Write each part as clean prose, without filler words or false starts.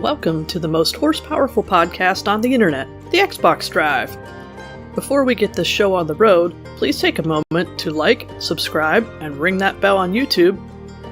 welcome to the most horsepowerful podcast on the internet, the Xbox Drive. Before we get this show on the road, please take a moment to like, subscribe, and ring that bell on YouTube,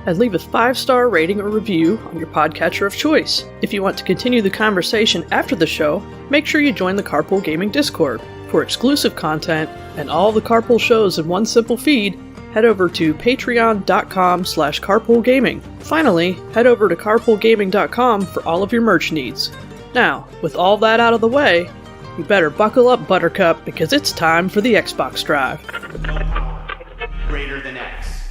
and leave a 5-star rating or review on your podcatcher of choice. If you want to continue the conversation after the show, make sure you join the Carpool Gaming Discord. For exclusive content and all the Carpool shows in one simple feed, head over to patreon.com/carpoolgaming. Finally, head over to carpoolgaming.com for all of your merch needs. Now, with all that out of the way, you better buckle up, Buttercup, because it's time for the Xbox Drive. Greater than X.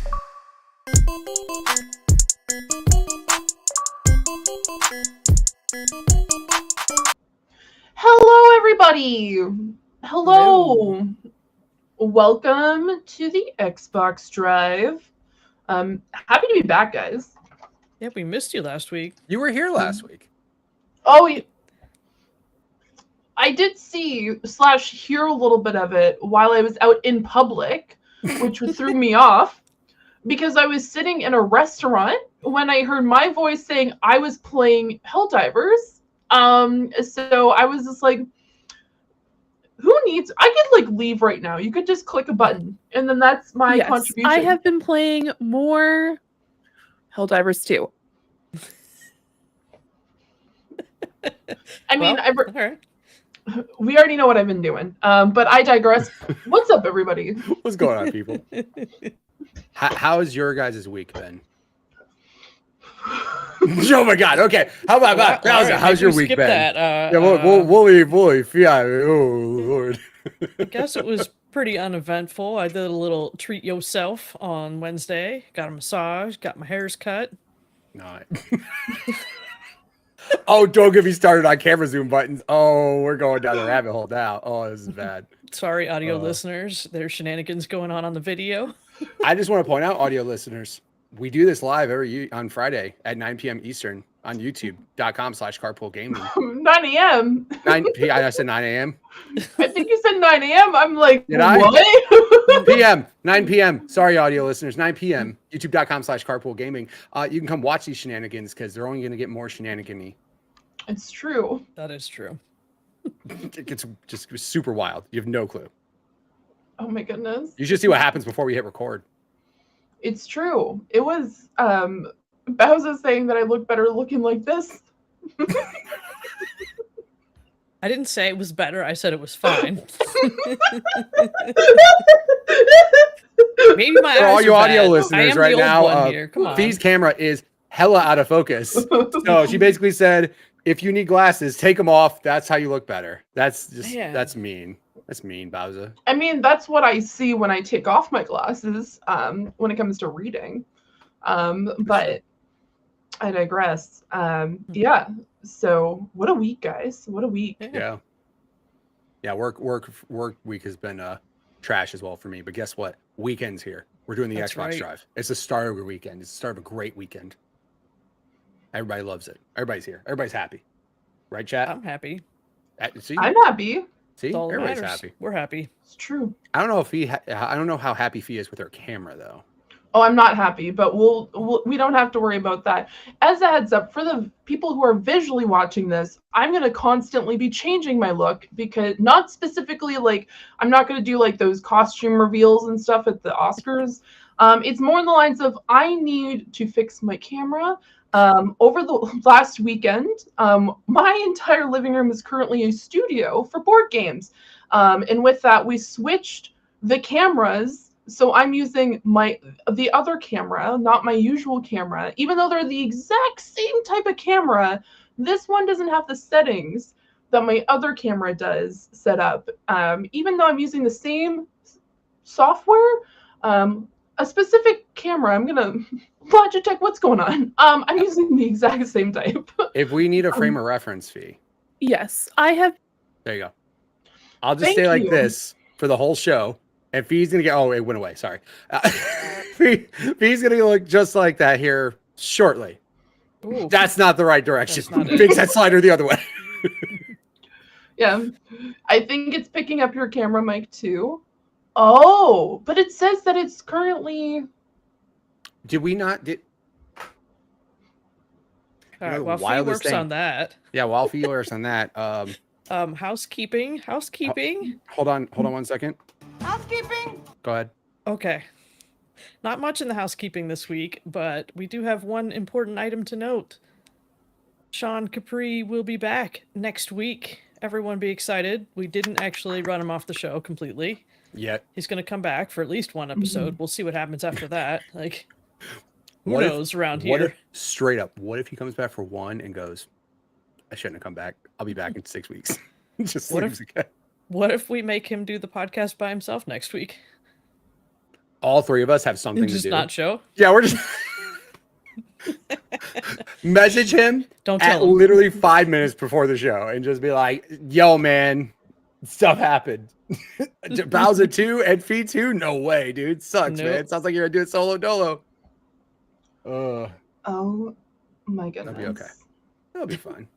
Hello, everybody! Hello! Welcome to the Xbox Drive. Happy to be back, guys. Yeah, we missed you last week. You were here last week. Oh, I did see / hear a little bit of it while I was out in public, which threw me off, because I was sitting in a restaurant when I heard my voice saying I was playing Helldivers. So I was just like, I could leave right now. You could just click a button and then that's my contribution. I have been playing more Helldivers too. I mean, okay. We already know what I've been doing. But I digress. What's up, everybody? What's going on, people? How's your guys' week been? Oh my God! Okay, how about that? Right, how's your week been? That. We'll leave. Yeah. Oh Lord. I guess it was pretty uneventful. I did a little treat yourself on Wednesday. Got a massage. Got my hairs cut. Not. Oh, don't get me started on camera zoom buttons. Oh, we're going down the rabbit hole now. Oh, this is bad. Sorry, audio listeners. There's shenanigans going on the video. I just want to point out, audio listeners, we do this live on Friday at 9 p.m. Eastern on youtube.com/carpoolgaming. 9 a.m. I said 9 a.m. I think you said 9 a.m. I'm like, Did what? 9 p.m. Sorry, audio listeners, 9 p.m. youtube.com/carpoolgaming. You can come watch these shenanigans because they're only going to get more shenanigan-y. It's true. That is true. It's just super wild. You have no clue. Oh my goodness. You should see what happens before we hit record. It's true. It was Bowsah saying that I look better looking like this. I didn't say it was better. I said it was fine. Maybe my For eyes all you are audio bad. listeners right now, Fee's camera is hella out of focus. So she basically said, if you need glasses, take them off. That's how you look better. That's mean. That's mean, Bowsah. I mean, that's what I see when I take off my glasses when it comes to reading. But I digress. Yeah. So what a week, guys. What a week. Yeah. Work week has been trash as well for me. But guess what? Weekend's here. We're doing the That's Xbox right. Drive. It's the start of a weekend. It's the start of a great weekend. Everybody loves it. Everybody's here. Everybody's happy. Right, chat? I'm happy. See? I'm happy. See? All that Everybody's matters. happy. We're happy. It's true. I don't know if I don't know how happy Fee is with her camera though. Oh, I'm not happy, but we don't have to worry about that. As a heads up, for the people who are visually watching this, I'm going to constantly be changing my look because not specifically I'm not going to do those costume reveals and stuff at the Oscars. It's more in the lines of I need to fix my camera. Over the last weekend, my entire living room is currently a studio for board games. And with that, we switched the cameras. So I'm using the other camera, not my usual camera. Even though they're the exact same type of camera, this one doesn't have the settings that my other camera does set up. Even though I'm using the same software, a specific camera, I'm gonna Logitech, what's going on? I'm using the exact same type. If we need a frame of reference, Fee. Yes, I have. There you go. I'll just say like this for the whole show. And Fee's gonna get. Oh, it went away. Sorry. Fee's gonna look just like that here shortly. Ooh, that's not the right direction. Big set slider the other way. Yeah, I think it's picking up your camera mic too. Oh, but it says that it's currently. Did we not? All right, while Fee works on that. Yeah, while Fee works on that. Housekeeping. Hold on 1 second. Housekeeping. Go ahead. Okay. Not much in the housekeeping this week, but we do have one important item to note. Sean Capri will be back next week. Everyone be excited. We didn't actually run him off the show completely. Yet. He's going to come back for at least one episode. We'll see what happens after that. Like, who knows around here? Straight up, what if he comes back for one and goes, I shouldn't have come back. I'll be back in 6 weeks. Just what if we make him do the podcast by himself next week? All three of us have something to do. Just not show? Yeah, we're just... Message him Don't tell him. Literally 5 minutes before the show and just be like, yo, man, stuff happened. Bowsah 2 and Fee 2? No way, dude. Sucks, man. It sounds like you're going to do it solo dolo. Oh, my goodness. That'll be okay. That'll be fine.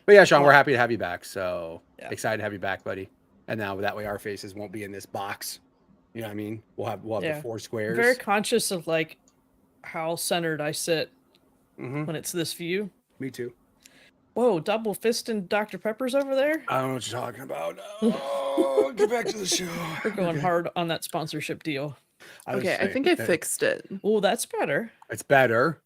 But yeah, Sean, we're happy to have you back. So excited to have you back, buddy. And now that way our faces won't be in this box. You know what I mean? We'll have the 4 squares. Very conscious of like how centered I sit when it's this view. Me too. Whoa, double fist and Dr. Pepper's over there? I don't know what you're talking about. Oh, get back to the show. We're going hard on that sponsorship deal. Okay, I think I fixed it. Oh, that's better. It's better.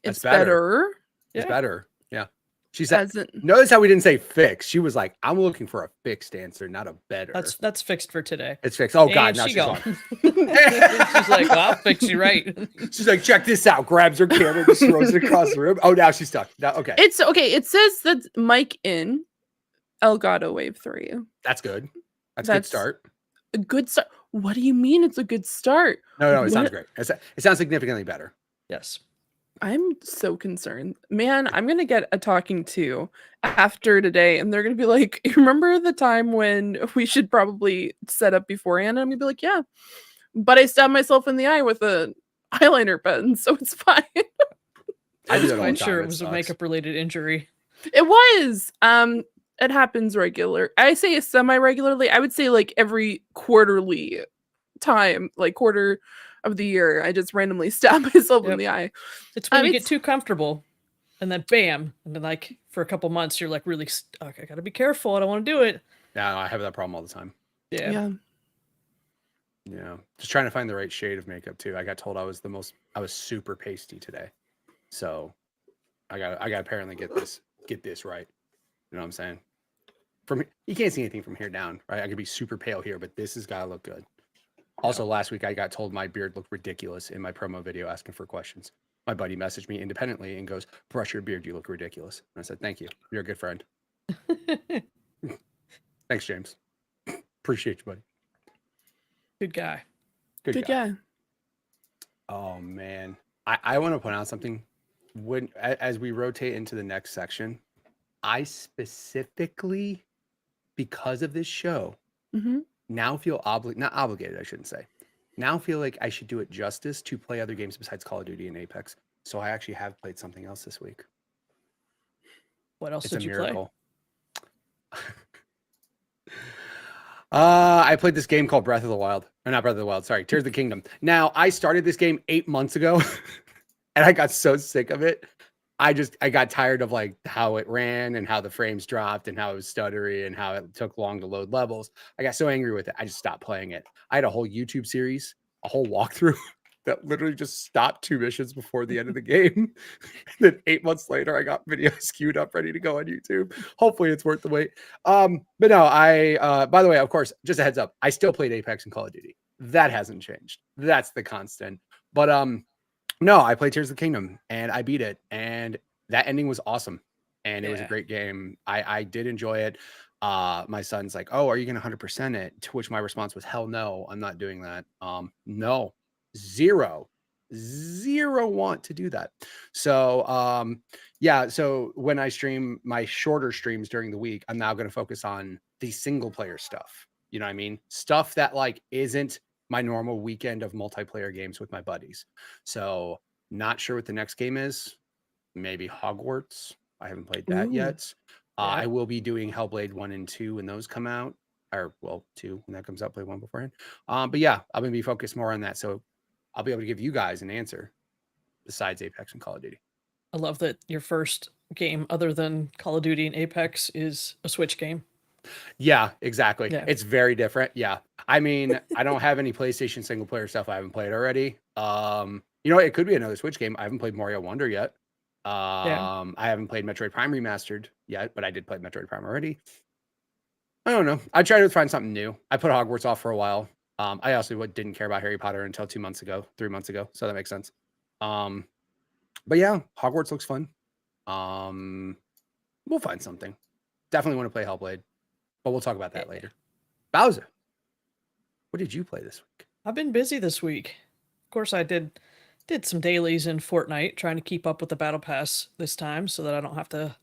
It's better. It's better. Yeah. She said, Hasn't... notice how we didn't say fixed. She was like, I'm looking for a fixed answer, not a better. That's fixed for today. It's fixed. Oh, God. And Now she's on. She's like, well, I'll fix you right. She's like, check this out. Grabs her camera, just throws it across the room. Oh, now she's stuck. Now, okay. It's okay. It says that mic in Elgato Wave 3. That's good. That's a good start. A good start. What do you mean it's a good start? No, it sounds great. It sounds significantly better. Yes. I'm so concerned. Man, I'm going to get a talking to after today, and they're going to be like, remember the time when we should probably set up beforehand? And I'm going to be like, yeah, but I stabbed myself in the eye with an eyeliner pen, so it's fine. I do that all the quite time. sure it was a makeup-related injury. It was. It happens regular. I say semi-regularly. I would say like every quarterly time, like quarter of the year, I just randomly stab myself in the eye. It's when you get too comfortable and then bam, and then like for a couple months you're like really stuck. I gotta be careful. I don't want to do it. Yeah, I have that problem all the time. Yeah. Just trying to find the right shade of makeup too. I got told I was super pasty today, so I got apparently get this right. You know what I'm saying? You can't see anything from here down, right? I could be super pale here, but this has got to look good. Also, last week I got told my beard looked ridiculous in my promo video asking for questions. My buddy messaged me independently and goes, brush your beard, you look ridiculous. And I said, thank you. You're a good friend. Thanks, James. Appreciate you, buddy. Good guy. Good guy. Oh, man. I want to point out something. As we rotate into the next section, I specifically, because of this show, now feel not obligated, I shouldn't say. Now feel like I should do it justice to play other games besides Call of Duty and Apex. So I actually have played something else this week. What else did you play? I played this game called Breath of the Wild. Or not Breath of the Wild, sorry, Tears of the Kingdom. Now, I started this game 8 months ago, and I got so sick of it. I got tired of like how it ran and how the frames dropped and how it was stuttery and how it took long to load levels. I got so angry with it. I just stopped playing it. I had a whole YouTube series, a whole walkthrough that literally just stopped 2 missions before the end of the game. Then 8 months later, I got videos queued up ready to go on YouTube. Hopefully it's worth the wait. But no, by the way, of course, just a heads up, I still played Apex and Call of Duty. That hasn't changed. That's the constant. But no, I played Tears of the Kingdom and I beat it, and that ending was awesome. And it was a great game. I did enjoy it. My son's like, oh, are you going to 100% it? To which my response was, hell no, I'm not doing that. No, zero want to do that. So, yeah. So when I stream my shorter streams during the week, I'm now going to focus on the single player stuff. You know what I mean? Stuff that like isn't my normal weekend of multiplayer games with my buddies. So not sure what the next game is. Maybe Hogwarts. I haven't played that yet. I will be doing Hellblade 1 and 2 when those come out. Or, well, 2 when that comes out. Play 1 beforehand. But yeah, I'm going to be focused more on that. So I'll be able to give you guys an answer besides Apex and Call of Duty. I love that your first game other than Call of Duty and Apex is a Switch game. Yeah, exactly. Yeah. It's very different. Yeah. I mean, I don't have any PlayStation single player stuff I haven't played already. It could be another Switch game. I haven't played Mario Wonder yet. I haven't played Metroid Prime Remastered yet, but I did play Metroid Prime already. I don't know. I tried to find something new. I put Hogwarts off for a while. I also didn't care about Harry Potter until 3 months ago. So that makes sense. But yeah, Hogwarts looks fun. We'll find something. Definitely want to play Hellblade, but we'll talk about that later. Bowsah, what did you play this week? I've been busy this week. Of course, I did some dailies in Fortnite, trying to keep up with the Battle Pass this time so that I don't have to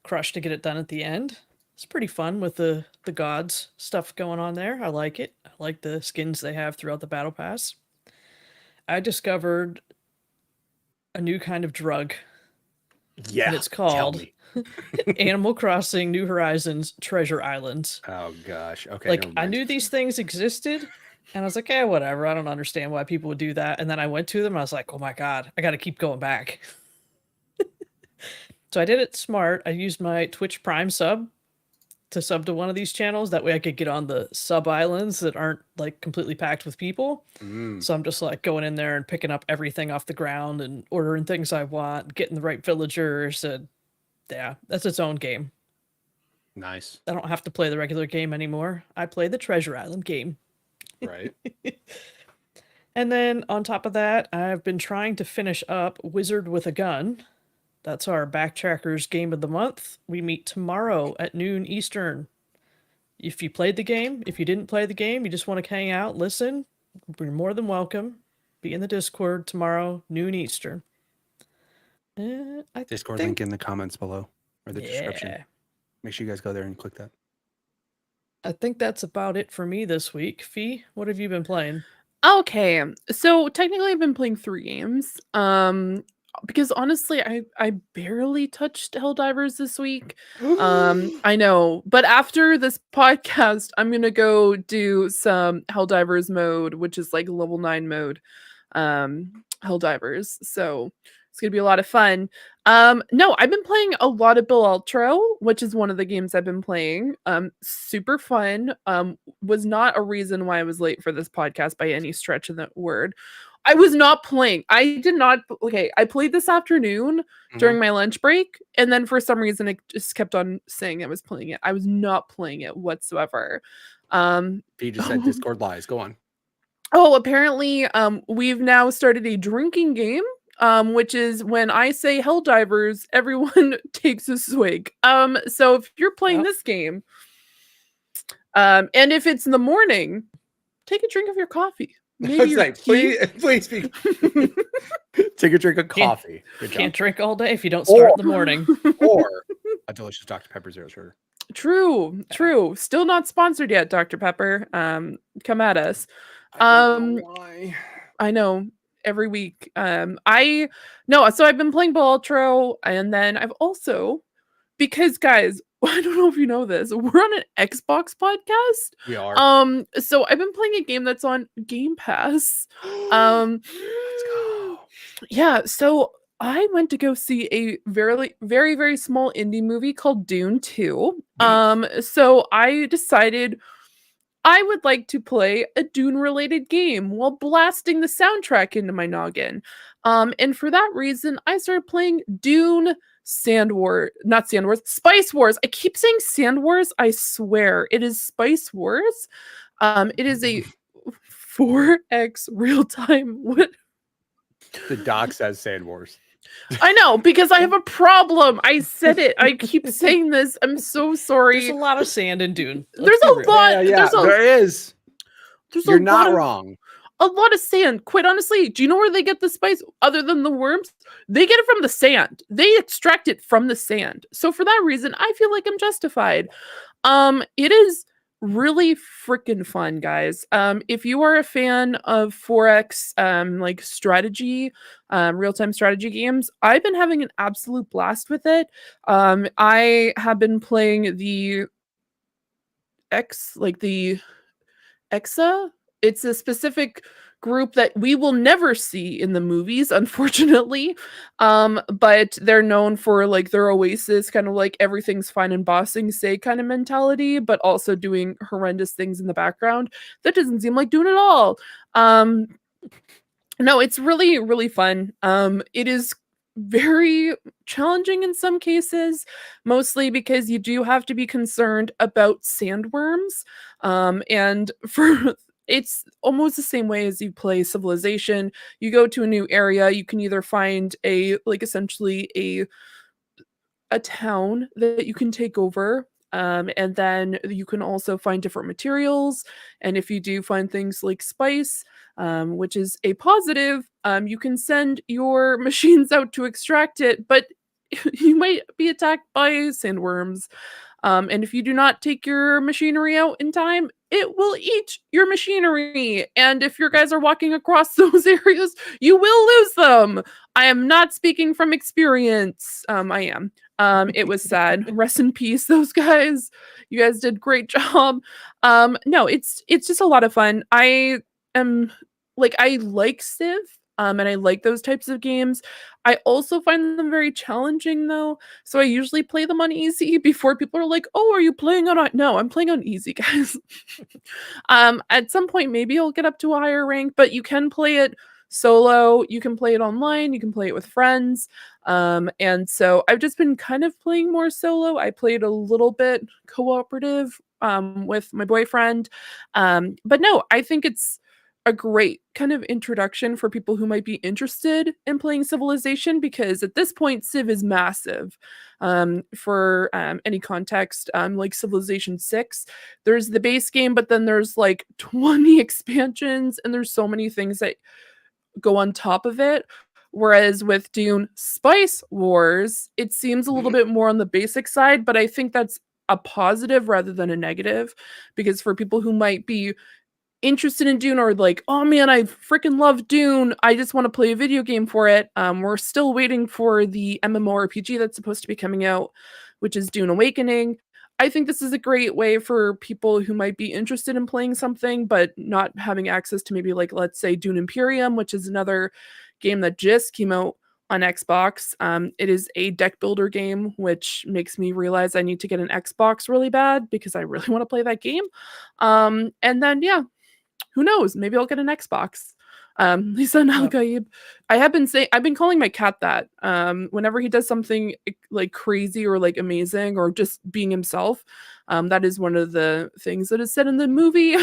crush to get it done at the end. It's pretty fun with the gods stuff going on there. I like it. I like the skins they have throughout the Battle Pass. I discovered a new kind of drug. Yeah, and it's called Animal Crossing New Horizons Treasure Islands. Oh gosh, okay. Like, I knew these things existed, and I was like, whatever. I don't understand why people would do that. And then I went to them, and I was like, oh my god, I got to keep going back. So I did it smart. I used my Twitch Prime sub to sub to one of these channels. That way I could get on the sub islands that aren't like completely packed with people. So I'm just like going in there and picking up everything off the ground and ordering things I want, getting the right villagers. And yeah, that's its own game. Nice. I don't have to play the regular game anymore. I play the Treasure Island game. Right. And then on top of that, I've been trying to finish up Wizard with a Gun. That's our Backtrackers game of the month. We meet tomorrow at noon Eastern. If you played the game, if you didn't play the game, you just want to hang out, listen, you're more than welcome. Be in the Discord tomorrow, noon Eastern. Discord link in the comments below or the description. Make sure you guys go there and click that. I think that's about it for me this week. Fee, what have you been playing? Okay, so technically I've been playing 3 games. Because honestly, I barely touched Helldivers this week. I know, but after this podcast, I'm gonna go do some Helldivers mode, which is like level 9 mode, Helldivers. So it's gonna be a lot of fun. No, I've been playing a lot of Bill, which is one of the games I've been playing. Super fun. Was not a reason why I was late for this podcast by any stretch of that word. I was not playing. I played this afternoon during my lunch break, and then for some reason it just kept on saying I was playing it. I was not playing it whatsoever. You just said Discord lies. Go on. Oh, apparently we've now started a drinking game, which is when I say Helldivers, everyone takes a swig. So if you're playing this game, and if it's in the morning, take a drink of your coffee. Maybe please speak. Take a drink of coffee. Can't drink all day if you don't start in the morning. Or a delicious Dr. Pepper Zero Sugar. True. Still not sponsored yet, Dr. Pepper. Come at us. I don't know why. I know. Every week. So I've been playing Bill, and then I've also, because guys, I don't know if you know this, we're on an Xbox podcast. We are. So I've been playing a game that's on Game Pass. Let's go. Yeah, so I went to go see a very, very, very small indie movie called Dune 2. So I decided I would like to play a Dune-related game while blasting the soundtrack into my noggin. And for that reason, I started playing Dune Spice Wars. I keep saying Sand Wars. I swear it is Spice Wars. It is a 4X real-time. The doc says Sand Wars. I know, because I have a problem. I said it. I keep saying this. I'm so sorry. There's a lot of sand in Dune. There's a lot. Yeah, there is. You're not wrong. A lot of sand. Quite honestly, do you know where they get the spice other than the worms? They get it from the sand. They extract it from the sand. So for that reason, I feel like I'm justified. It is really freaking fun, guys. If you are a fan of 4X like strategy, real-time strategy games, I've been having an absolute blast with it. I have been playing the EXA. It's a specific group that we will never see in the movies, unfortunately. But they're known for like their Oasis, kind of like everything's fine in Ba Sing Se kind of mentality, but also doing horrendous things in the background. That doesn't seem like Dune at all. No, it's really, really fun. It is very challenging in some cases, mostly because you do have to be concerned about sandworms. And for it's almost the same way as you play Civilization. You go to a new area, you can either find essentially a town that you can take over. And then you can also find different materials. And if you do find things like spice, which is a positive, you can send your machines out to extract it, but you might be attacked by sandworms. And if you do not take your machinery out in time, it will eat your machinery. And if your guys are walking across those areas, you will lose them. I am not speaking from experience. I am. It was sad. Rest in peace, those guys. You guys did great job. No, it's just a lot of fun. I like Civ. And I like those types of games. I also find them very challenging, though. So I usually play them on easy before people are like, "Oh, are you playing on?" No, I'm playing on easy, guys. At some point, maybe I'll get up to a higher rank, but you can play it solo. You can play it online. You can play it with friends. And so I've just been kind of playing more solo. I played a little bit cooperative with my boyfriend. But no, I think it's a great kind of introduction for people who might be interested in playing Civilization, because at this point Civ is massive. For any context, like Civilization 6, there's the base game, but then there's like 20 expansions and there's so many things that go on top of it. Whereas with Dune Spice Wars, it seems a little bit more on the basic side, but I think that's a positive rather than a negative, because for people who might be interested in Dune or like, oh man, I freaking love Dune, I just want to play a video game for it. We're still waiting for the MMORPG that's supposed to be coming out, which is Dune Awakening. I think this is a great way for people who might be interested in playing something but not having access to maybe like, let's say, Dune Imperium, which is another game that just came out on Xbox. It is a deck builder game, which makes me realize I need to get an Xbox really bad because I really want to play that game. And then, yeah, who knows? Maybe I'll get an Xbox. Lisa Nalgaib. I've been calling my cat that. Whenever he does something like crazy or like amazing or just being himself, that is one of the things that is said in the movie.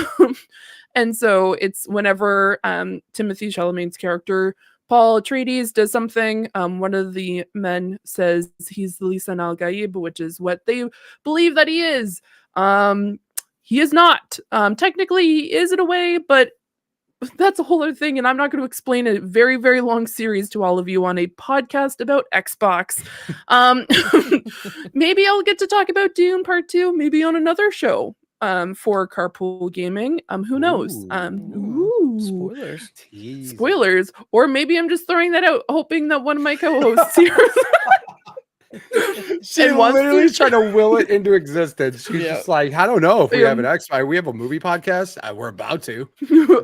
And so it's whenever Timothée Chalamet's character Paul Atreides does something, one of the men says he's the Lisa Nalgaib, which is what they believe that he is. He is not. Technically, he is in a way, but that's a whole other thing, and I'm not going to explain a very, very long series to all of you on a podcast about Xbox. Maybe I'll get to talk about Dune Part 2, maybe on another show for Carpool Gaming. Who knows? Spoilers. Spoilers. Or maybe I'm just throwing that out, hoping that one of my co-hosts here She literally trying to will it into existence. She's just like, I don't know if we have an Xbox. We have a movie podcast. We're about to.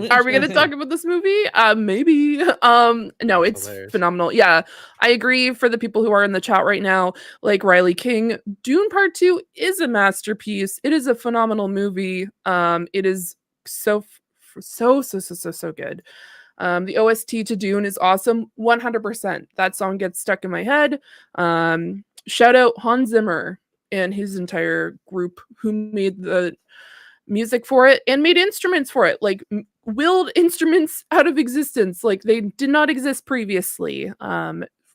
Are we going to talk about this movie? Maybe. No, it's phenomenal. Yeah, I agree. For the people who are in the chat right now, like Riley King, Dune Part 2 is a masterpiece. It is a phenomenal movie. It is so good. The OST to Dune is awesome. 100%. That song gets stuck in my head. Shout out Hans Zimmer and his entire group who made the music for it and made instruments for it, like willed instruments out of existence. Like they did not exist previously.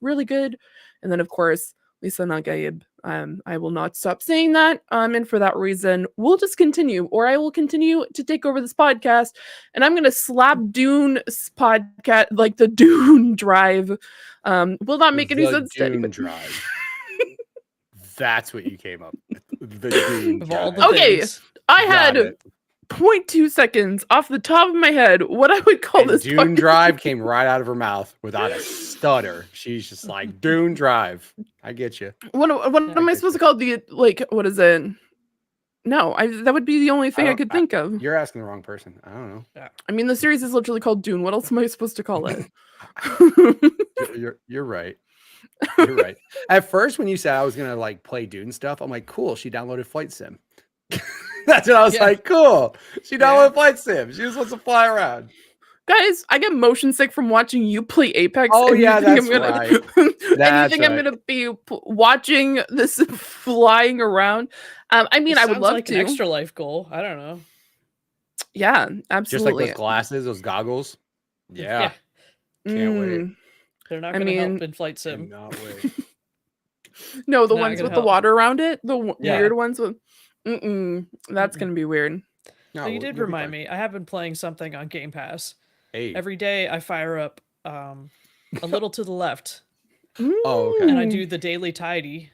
Really good. And then of course, Lisa Nalgaib. I will not stop saying that. And for that reason, we'll just continue, or I will continue to take over this podcast, and I'm gonna slap Dune's podcast, like the Dune Drive. Will not make any sense to anyone. Drive. That's what you came up with. The Dune Drive. Okay, I had 0.2 seconds off the top of my head what I would call this. Dune Drive came right out of her mouth without a stutter. She's just like, Dune Drive. I get you. What am I supposed to call the, like, what is it? No, that would be the only thing I could think of. You're asking the wrong person. I don't know. Yeah. I mean, the series is literally called Dune. What else am I supposed to call it? You're right. You're right. At first, when you said I was gonna like play Dune stuff, I'm like, cool. She downloaded Flight Sim. That's what I was like. Cool. She downloaded Flight Sim. She just wants to fly around. Guys, I get motion sick from watching you play Apex. Oh yeah, that's right. And you think I'm gonna be watching this flying around? I mean, I would love like to. An extra life goal. I don't know. Yeah, absolutely. Just like those glasses, those goggles. Yeah. Can't wait. They're not going to help in Flight Sim. Cannot wait. No, the ones with the water around it, the weird ones with. That's going to be weird. No, so you did remind me. I have been playing something on Game Pass. Hey. Every day I fire up a little to the left. Oh, okay. And I do the daily tidy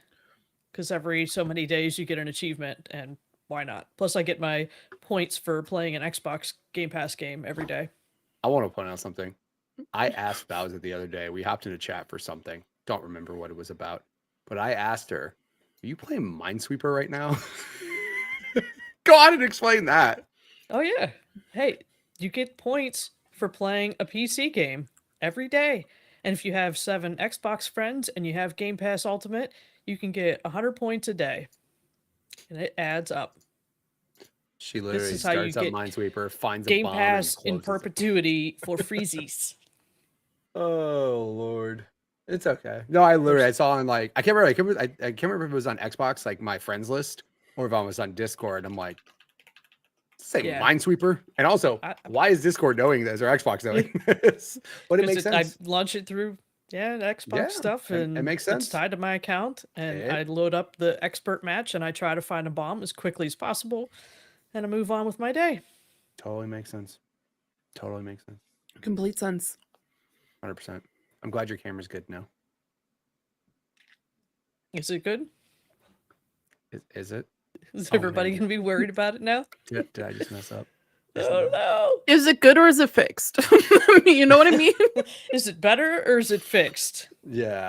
because every so many days you get an achievement, and why not? Plus, I get my points for playing an Xbox Game Pass game every day. I want to point out something. I asked Bowsah the other day. We hopped in a chat for something. Don't remember what it was about. But I asked her, are you playing Minesweeper right now? Go on and explain that. Oh, yeah. Hey, you get points for playing a PC game every day. And if you have 7 Xbox friends and you have Game Pass Ultimate, you can get 100 points a day. And it adds up. She literally starts up Minesweeper, finds Game a bomb, Pass in perpetuity for freezies. Oh Lord, it's okay. No, I saw on like I can't remember if it was on Xbox, like my friends list, or if I was on Discord. I'm like, say Minesweeper, and also why is Discord knowing this or Xbox knowing this? But it makes sense. I launch it through Xbox stuff, and it makes sense. It's tied to my account, and I load up the expert match, and I try to find a bomb as quickly as possible, and I move on with my day. Totally makes sense. Totally makes sense. Complete sense. 100%. I'm glad your camera's good now. Is it good? Is it? Is everybody going to be worried about it now? Did I just mess up? Oh, no. Is it good or is it fixed? You know what I mean? Is it better or is it fixed? Yeah.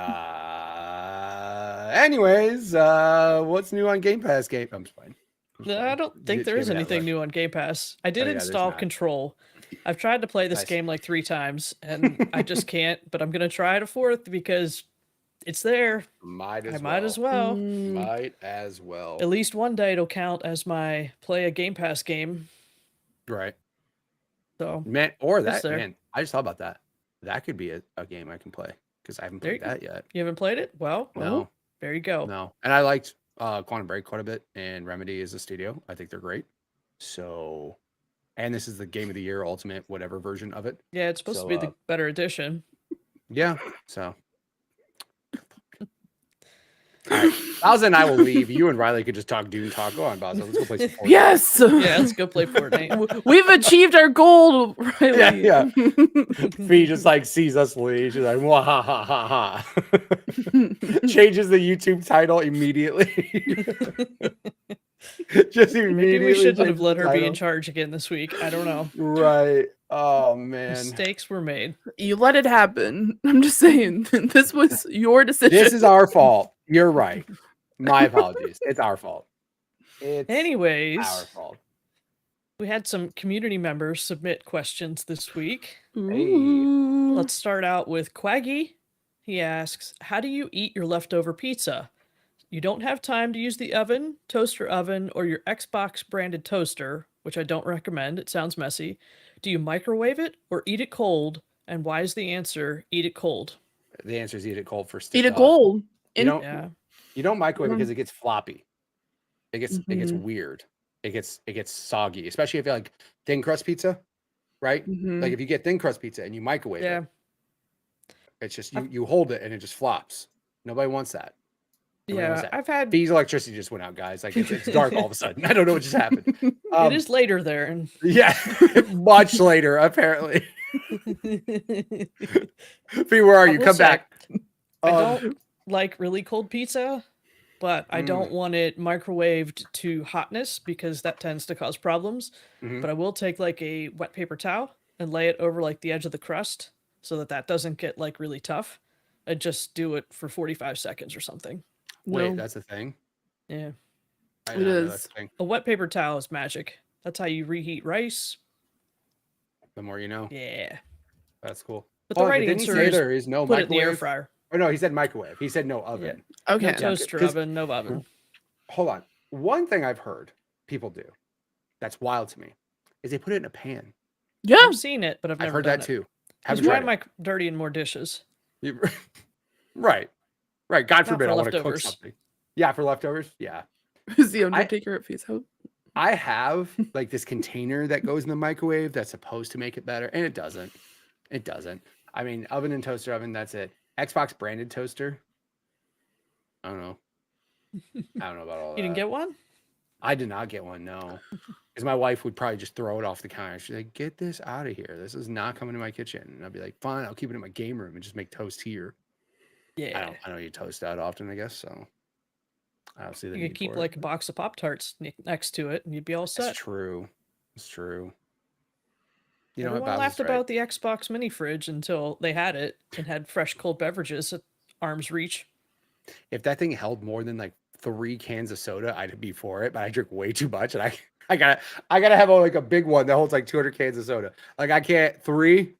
Anyways, what's new on Game Pass? I'm just fine. I don't think there is anything new on Game Pass. I did install Control. I've tried to play this game like 3 times, and I just can't. But I'm gonna try it a 4th because it's there. Might as well. Might as well. At least one day it'll count as my play a Game Pass game. Right. So man, I just thought about that. That could be a game I can play because I haven't played that yet. You haven't played it? Well, no. There you go. No, and I liked Quantum Break quite a bit, and Remedy is a studio. I think they're great. So. And this is the Game of the Year Ultimate, whatever version of it. Yeah, it's supposed to be the better edition. Yeah, so. All right, Bowsah and I will leave. You and Riley could just talk Dune talk. Go on, Bowsah. Let's go play some Fortnite. Yes! Yeah, let's go play Fortnite. We've achieved our goal, Riley. Yeah. Fee just like sees us leave. She's like, wah ha ha ha ha. Changes the YouTube title immediately. Just immediately. Maybe we shouldn't have let her be in charge again this week. I don't know. Right. Oh man. Mistakes were made. You let it happen. I'm just saying. This was your decision. This is our fault. You're right. My apologies. It's our fault. Anyways, our fault. We had some community members submit questions this week. Hey. Let's start out with Cwaggy. He asks, how do you eat your leftover pizza? You don't have time to use the oven, toaster oven, or your Xbox branded toaster, which I don't recommend. It sounds messy. Do you microwave it or eat it cold? And why is the answer eat it cold? The answer is eat it cold first. Eat it cold. You don't microwave it because it gets floppy. It gets weird. It gets soggy, especially if you like thin crust pizza, right? Like if you get thin crust pizza and you microwave it, it's just you hold it and it just flops. Nobody wants that. I've had Fee's electricity just went out, guys. Like it's dark all of a sudden. I don't know what just happened. It is later there, and much later apparently. Fee, where are you? Come back. I don't like really cold pizza, but I don't want it microwaved to hotness because that tends to cause problems. But I will take like a wet paper towel and lay it over like the edge of the crust so that doesn't get like really tough. And just do it for 45 seconds or something. Wait, that's a thing? Yeah. It is. A wet paper towel is magic. That's how you reheat rice. The more you know. Yeah. That's cool. But the right answer is there is no put it in the air microwave? fryer. Oh no, he said microwave. He said no oven. Okay. No toaster oven, no oven. Hold on. One thing I've heard people do that's wild to me is they put it in a pan. Yeah. I've seen it, but I've never heard done that it. too. Because why am I dirtying more dishes? Right. God Not forbid for I want to cook leftovers. something. Yeah, for leftovers. Yeah. Is the Undertaker at Feast House? I have like this container that goes in the microwave that's supposed to make it better, and it doesn't. It doesn't. I mean, oven and toaster oven, that's it. Xbox branded toaster. I don't know. I don't know about all that. You didn't get one? I did not get one, no. Because my wife would probably just throw it off the counter. She's like, get this out of here. This is not coming to my kitchen. And I'd be like, fine, I'll keep it in my game room and just make toast here. Yeah. I don't eat toast that often, I guess, so I don't see the You need could keep for like a box of Pop-Tarts next to it and you'd be all set. It's true. It's true. You know Everyone what? laughed about the Xbox mini fridge until they had it and had fresh cold beverages at arm's reach. If that thing held more than like 3 cans of soda, I'd be for it, but I drink way too much, and I gotta have like a big one that holds like 200 cans of soda. Like I can't three.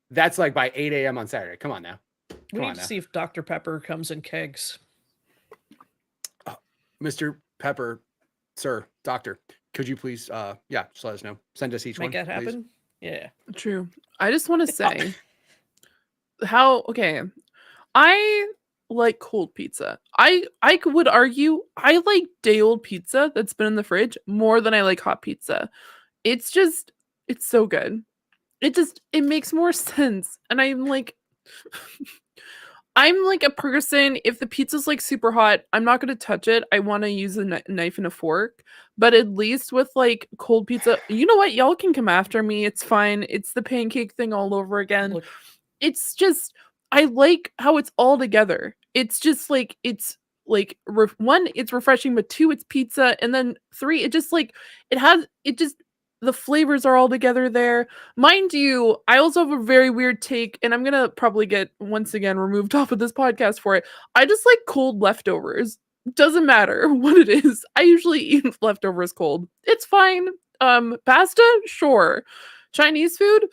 That's like by 8 a.m. on Saturday. Come on now. We need to see if Dr. Pepper comes in kegs. Mr. Pepper, sir, doctor, could you please, just let us know. Send us each one. Make that happen. Please. Yeah. True. I just want to say I like cold pizza. I would argue I like day old pizza that's been in the fridge more than I like hot pizza. It's so good. It makes more sense. And I'm like a person, if the pizza's like super hot, I'm not going to touch it. I want to use a knife and a fork. But at least with like cold pizza, you know what? Y'all can come after me. It's fine. It's the pancake thing all over again. Look. It's just, I like how it's all together. It's just like, one, it's refreshing, but 2, it's pizza. And then 3, the flavors are all together there. Mind you, I also have a very weird take, and I'm going to probably get, once again, removed off of this podcast for it. I just like cold leftovers. Doesn't matter what it is. I usually eat leftovers cold. It's fine. Pasta? Sure. Chinese food?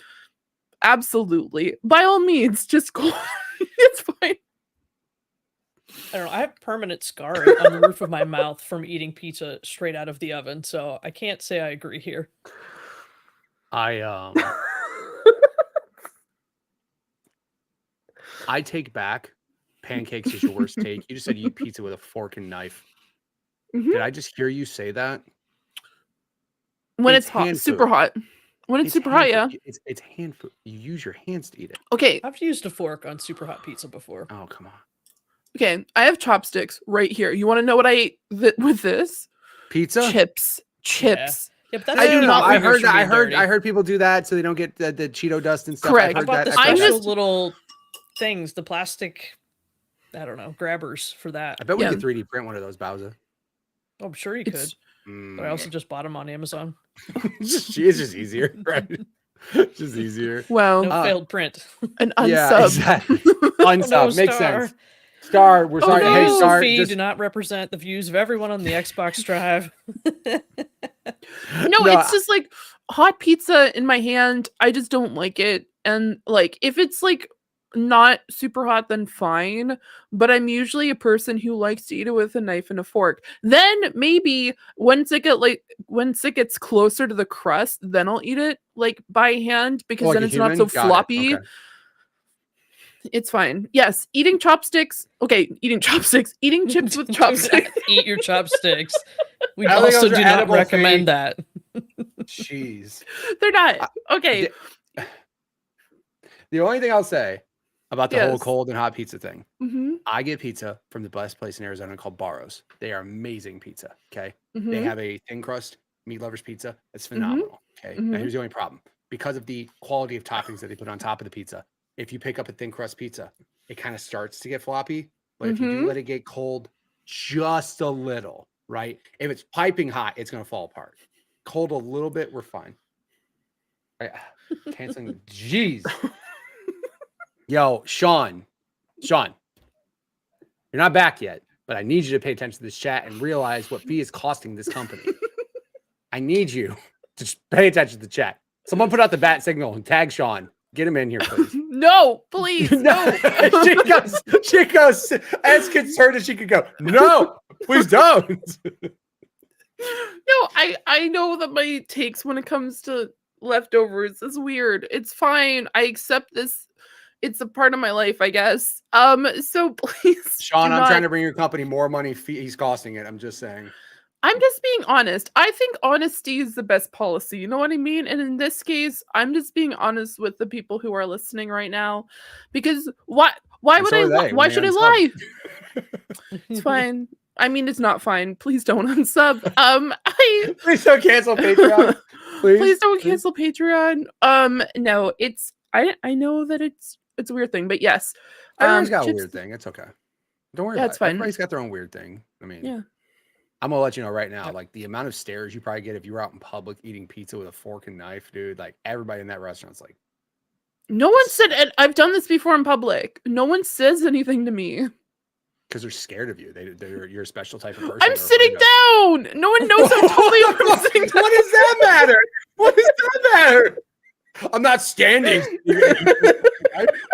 Absolutely. By all means, just cold. It's fine. I don't know. I have permanent scarring on the roof of my mouth from eating pizza straight out of the oven, so I can't say I agree here. I take back pancakes is your worst take. You just said you eat pizza with a fork and knife. Mm-hmm. Did I just hear you say that? When it's hot, super hot. When it's super hot, yeah. It's hand food. You use your hands to eat it. Okay. I've used a fork on super hot pizza before. Oh, come on. Okay, I have chopsticks right here. You want to know what I ate with this? Pizza? Chips. Yeah, but that's I do not. I heard people do that so they don't get the Cheeto dust and stuff. Correct. I bought the I'm special just little things, the plastic, I don't know, grabbers for that. I bet we could 3D print one of those, Bowsah. Oh, I'm sure you could. But I also just bought them on Amazon. It's just easier, right? It's just easier. Well, no failed print. An unsub. Yeah, exactly. Unsub no, makes Star. sense. Star, we're sorry. No, Hey, Star, feed do not represent the views of everyone on the Xbox Drive. No, it's just like hot pizza in my hand. I just don't like it. And like, if it's like not super hot, then fine. But I'm usually a person who likes to eat it with a knife and a fork. Then maybe once it gets closer to the crust, then I'll eat it like by hand because like then it's not so floppy. Okay. It's fine. Yes, eating chopsticks. Okay, eating chopsticks. Eating chips with chopsticks. Eat your chopsticks. We also do not recommend that. Jeez. They're not. Okay. The only thing I'll say about the whole cold and hot pizza thing, Mm-hmm. I get pizza from the best place in Arizona called Barro's. They are amazing pizza. Okay. Mm-hmm. They have a thin crust meat lovers pizza. It's phenomenal. Okay. Now here's the only problem. Because of the quality of toppings that they put on top of the pizza, if you pick up a thin crust pizza, it kind of starts to get floppy. But if you do let it get cold just a little, right? If it's piping hot, it's going to fall apart. Cold a little bit, we're fine. Right? Canceling. Jeez. Yo, Sean, you're not back yet. but I need you to pay attention to this chat and realize what fee is costing this company. I need you to just pay attention to the chat. Someone put out the bat signal and tag Sean. Get him in here, please. No, please, no. she goes as concerned as she could go. No, please don't. No, I know that my takes when it comes to leftovers is weird. It's fine. I accept this. It's a part of my life, I guess. So please, Sean, I'm trying to bring your company more money. He's costing it. I'm just saying. I'm just being honest. I think honesty is the best policy. You know what I mean? And in this case, I'm just being honest with the people who are listening right now, because why would I? Why should I lie? It's fine. I mean, it's not fine. Please don't unsub. Please don't cancel Patreon. Please don't cancel Patreon. No, it's I know that it's a weird thing, but yes. Everyone's got a weird thing. It's okay. Don't worry about it's it. fine. Everybody's got their own weird thing. I mean, yeah. I'm gonna let you know right now, like the amount of stares you probably get if you were out in public eating pizza with a fork and knife, dude. Like everybody in that restaurant's like, no one said it. I've done this before in public. No one says anything to me. Because they're scared of you. You're a special type of person. I'm sitting down. No one knows I'm totally sitting down. What does that matter? What does that matter? I'm not standing. It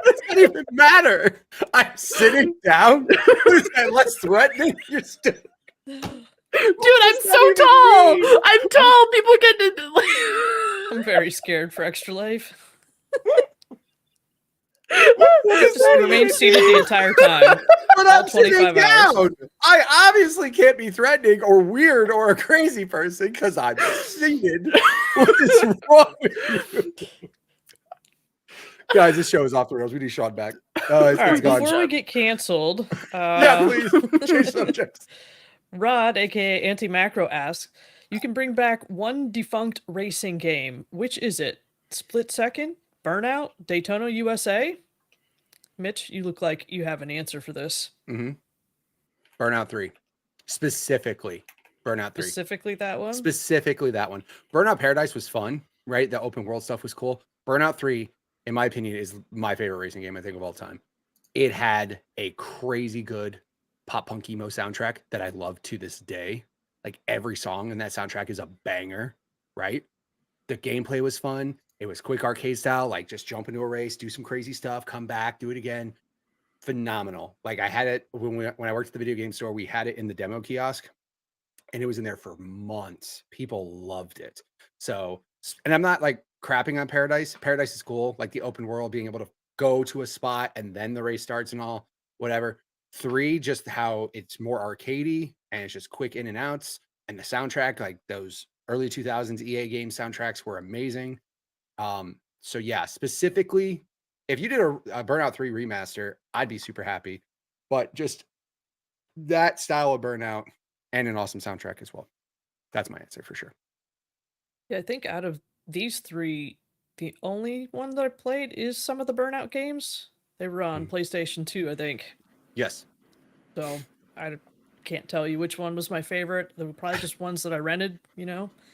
doesn't even matter. I'm sitting down. What is that less threatening? You're still. Dude, I'm so tall. I'm tall. People get to. I'm very scared for Extra Life. Just remain seated the entire time. But I'm sitting down. I obviously can't be threatening or weird or a crazy person because I'm seated. What is wrong with you? Guys, this show is off the rails. We need Sean back. Before we get canceled, yeah, please change subjects. Rod, aka Anti-Macro, asks, you can bring back one defunct racing game. Which is it? Split Second? Burnout? Daytona USA? Mitch, you look like you have an answer for this. Mm-hmm. Burnout 3. Specifically. Burnout 3. Specifically that one? Specifically that one. Burnout Paradise was fun, right? The open world stuff was cool. Burnout 3, in my opinion, is my favorite racing game, I think, of all time. It had a crazy good pop punk emo soundtrack that I love to this day. Like every song in that soundtrack is a banger, right? The gameplay was fun. It was quick arcade style, like just jump into a race, do some crazy stuff, come back, do it again. Phenomenal. Like I had it when I worked at the video game store, we had it in the demo kiosk and it was in there for months. People loved it. So, and I'm not like crapping on Paradise. Paradise is cool. Like the open world, being able to go to a spot and then the race starts and all, whatever. 3, just how it's more arcadey and it's just quick in and outs. And the soundtrack, like those early 2000s EA game soundtracks were amazing. So yeah, specifically, if you did a Burnout 3 remaster, I'd be super happy. But just that style of Burnout and an awesome soundtrack as well. That's my answer for sure. Yeah, I think out of these 3, the only one that I played is some of the Burnout games. They were on PlayStation 2, I think. Yes. So I can't tell you which one was my favorite. There were probably just ones that I rented,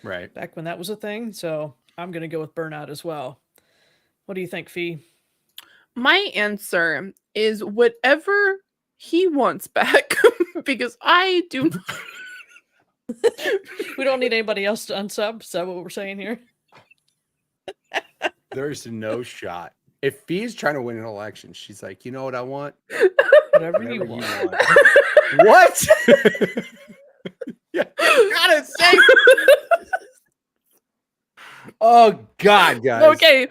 right, back when that was a thing. So I'm going to go with Burnout as well. What do you think, Fee? My answer is whatever he wants back, because I do. We don't need anybody else to unsub. Is that what we're saying here? There's no shot. If Fee's trying to win an election, she's like, you know what I want? Whatever you want. What? Yeah, you gotta say. Oh God, guys. Okay.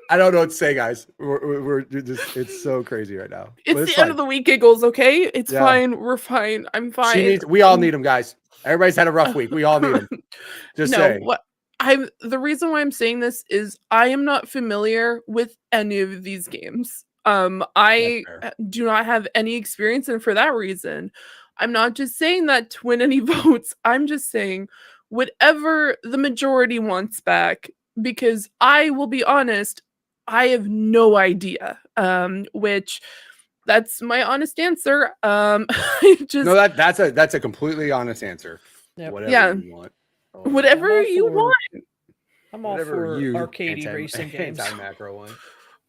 I don't know what to say, guys. We're just, it's so crazy right now. It's the end of the week, giggles. Okay, it's fine. We're fine. I'm fine. We all need them, guys. Everybody's had a rough week. We all need them. Just saying. The reason why I'm saying this is I am not familiar with any of these games. I do not have any experience, and for that reason, I'm not just saying that to win any votes. I'm just saying whatever the majority wants back, because I will be honest, I have no idea. Which that's my honest answer. That's a completely honest answer. Yep. Whatever you want. Whatever you want. I'm all for arcadey racing games. Anti-macro one.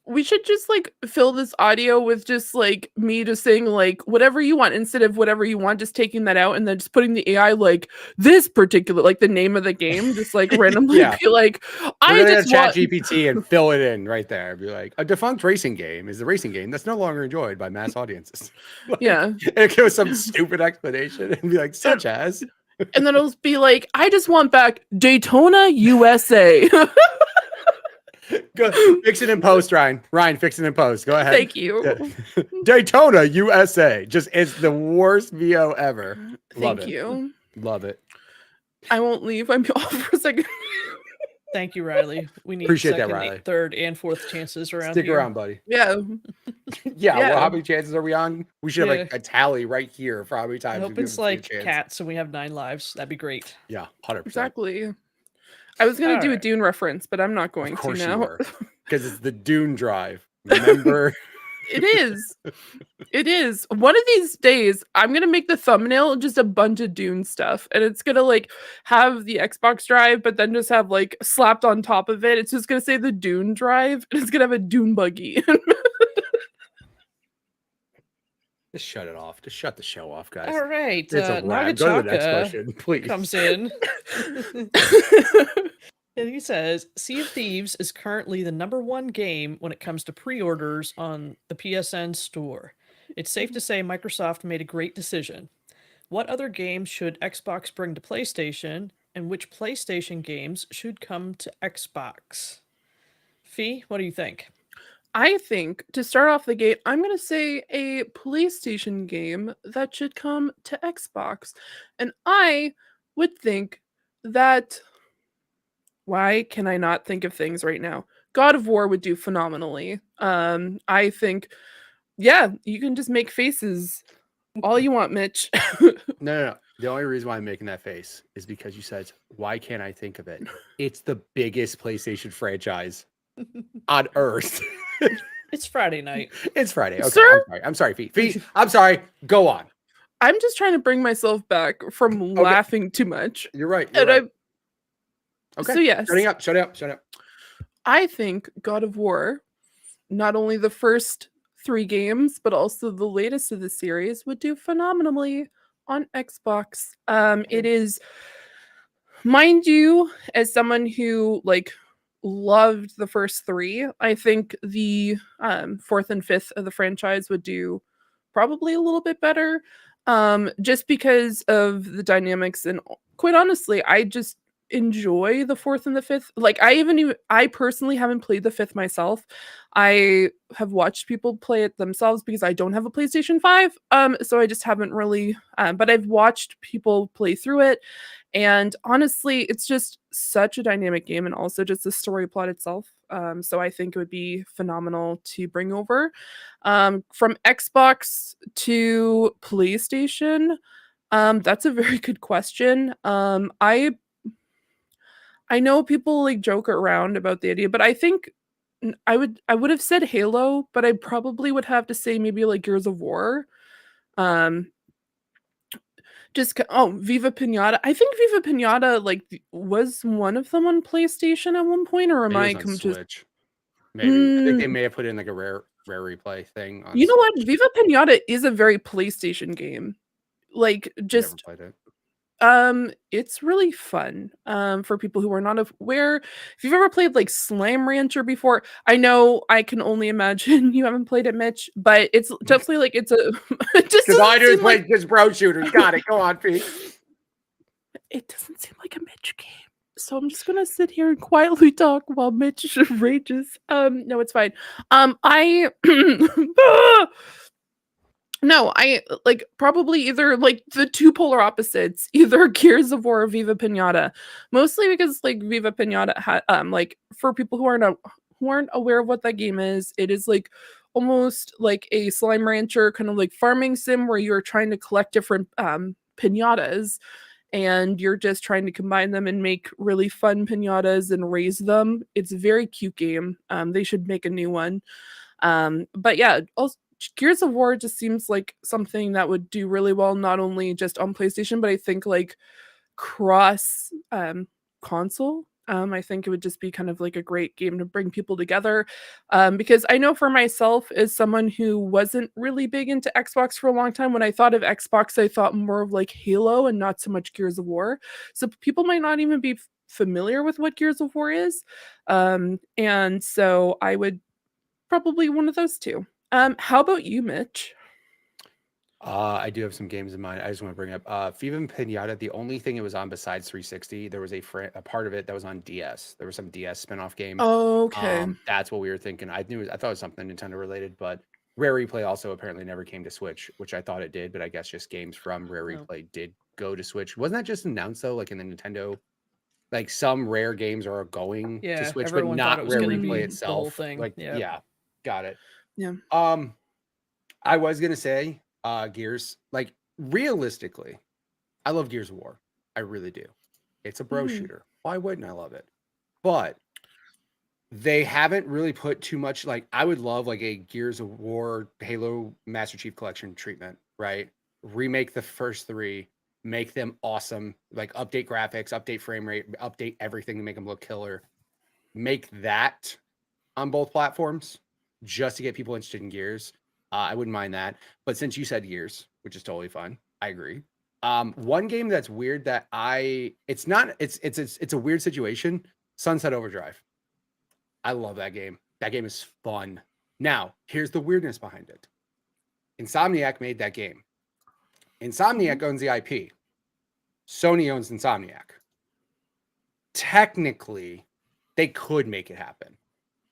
we should just like fill this audio with just like me just saying like whatever you want instead of whatever you want, just taking that out and then just putting the AI like this particular, like the name of the game, just like randomly be like, I just chat GPT and fill it in right there. Be like, a defunct racing game is the racing game that's no longer enjoyed by mass audiences. Like, and give us some stupid explanation and be like, such as. And then it'll be like, I just want back Daytona, USA. Go fix it in post, Ryan. Ryan, fix it in post. Go ahead. Thank you. Daytona, USA. Just it's the worst VO ever. Thank you. Love it. I won't leave. I'm off for a second. Thank you, Riley. We need Appreciate second, that, Riley. third, and fourth chances around Stick here. around, buddy. Yeah. Well, how many chances are we on? We should have like a tally right here for how many times. I hope it's like Cats and we have 9 lives. That'd be great. Yeah, 100%. Exactly. I was going to do a Dune reference, but I'm not going to now. Because it's the Dune Drive. Remember? It is. It is. One of these days, I'm going to make the thumbnail just a bunch of Dune stuff. And it's going to like have the Xbox Drive, but then just have like slapped on top of it. It's just going to say the Dune Drive. And it's going to have a Dune buggy. Just shut it off. Just shut the show off, guys. All right. It's a wrap. Go to the next question, please. Comes in. And he says, Sea of Thieves is currently the #1 game when it comes to pre-orders on the PSN store. It's safe to say Microsoft made a great decision. What other games should Xbox bring to PlayStation, and which PlayStation games should come to Xbox? Fee, what do you think? I think, to start off the gate, I'm going to say a PlayStation game that should come to Xbox. And I would think that... Why can I not think of things right now? God of War would do phenomenally. I think, you can just make faces all you want, Mitch. No. The only reason why I'm making that face is because you said, why can't I think of it? It's the biggest PlayStation franchise on Earth. It's Friday night. It's Friday. Okay, Sir? I'm sorry, Fee. I'm sorry. Go on. I'm just trying to bring myself back from laughing too much. You're right. Okay. So yes. Shut up. I think God of War, not only the first 3 games, but also the latest of the series, would do phenomenally on Xbox. It is, mind you, as someone who like loved the first 3, I think the 4th and 5th of the franchise would do probably a little bit better. Just because of the dynamics, and quite honestly, I just enjoy the 4th and the 5th. Like I personally haven't played the 5th myself. I have watched people play it themselves because I don't have a PlayStation 5. So I just haven't really but I've watched people play through it, and honestly it's just such a dynamic game, and also just the story plot itself. So I think it would be phenomenal to bring over from Xbox to PlayStation. That's a very good question. I know people like joke around about the idea, but I think I would have said Halo, but I probably would have to say maybe like Gears of War. Viva Pinata. I think Viva Pinata like was one of them on PlayStation at one point, or am I Switch? Maybe I think they may have put in like a rare replay thing. You know what? Viva Pinata is a very PlayStation game. Like just. Never played it. It's really fun. For people who are not aware, if you've ever played like Slime Rancher before, I know I can only imagine you haven't played it, Mitch, but it's definitely like it's a because I do play just bro shooters. Got it. Go on, Pete. It doesn't seem like a Mitch game. So I'm just gonna sit here and quietly talk while Mitch rages. No, it's fine. No, I like probably either like the 2 polar opposites, either Gears of War or Viva Pinata. Mostly because like Viva Pinata had like for people who aren't aware of what that game is, it is like almost like a Slime Rancher kind of like farming sim where you're trying to collect different pinatas, and you're just trying to combine them and make really fun pinatas and raise them. It's a very cute game. They should make a new one. But yeah, also Gears of War just seems like something that would do really well, not only just on PlayStation, but I think like cross console. I think it would just be kind of like a great game to bring people together. Because I know for myself, as someone who wasn't really big into Xbox for a long time, when I thought of Xbox, I thought more of like Halo and not so much Gears of War. So people might not even be familiar with what Gears of War is. And so I would probably one of those two. How about you, Mitch? I do have some games in mind. I just want to bring up Viva and Pinata. The only thing it was on besides 360, there was a part of it that was on DS. There was some DS spinoff game. Okay. That's what we were thinking. I thought it was something Nintendo related, but Rare Replay also apparently never came to Switch, which I thought it did, but I guess just games from Rare Replay did go to Switch. Wasn't that just announced though, like in the Nintendo? Like some Rare games are going to Switch, but not Rare Replay itself. The whole thing. Like, yeah, got it. Yeah. I was gonna say Gears. Like realistically, I love Gears of War. I really do. It's a bro shooter. Why wouldn't I love it? But they haven't really put too much. Like I would love like a Gears of War Halo Master Chief Collection treatment, right? Remake the first 3, make them awesome, like update graphics, update frame rate, update everything to make them look killer. Make that on both platforms just to get people interested in Gears. I wouldn't mind that. But since you said Gears, which is totally fine, I agree. One game that's weird that it's a weird situation. Sunset Overdrive. I love that game. That game is fun. Now, here's the weirdness behind it. Insomniac made that game. Insomniac owns the IP. Sony owns Insomniac. Technically, they could make it happen.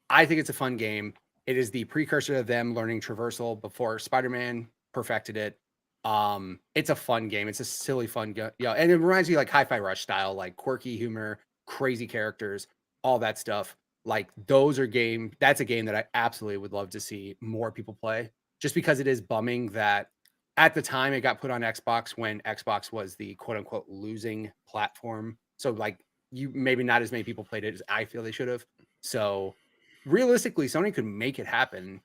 I think it's a fun game. It is the precursor to them learning traversal before Spider-Man perfected it. It's a fun game. It's a silly fun game. Yeah, and it reminds me like Hi-Fi Rush style, like quirky humor, crazy characters, all that stuff. Like that's a game that I absolutely would love to see more people play. Just because it is bumming that at the time it got put on Xbox when Xbox was the quote unquote losing platform. So like maybe not as many people played it as I feel they should have. So realistically, Sony could make it happen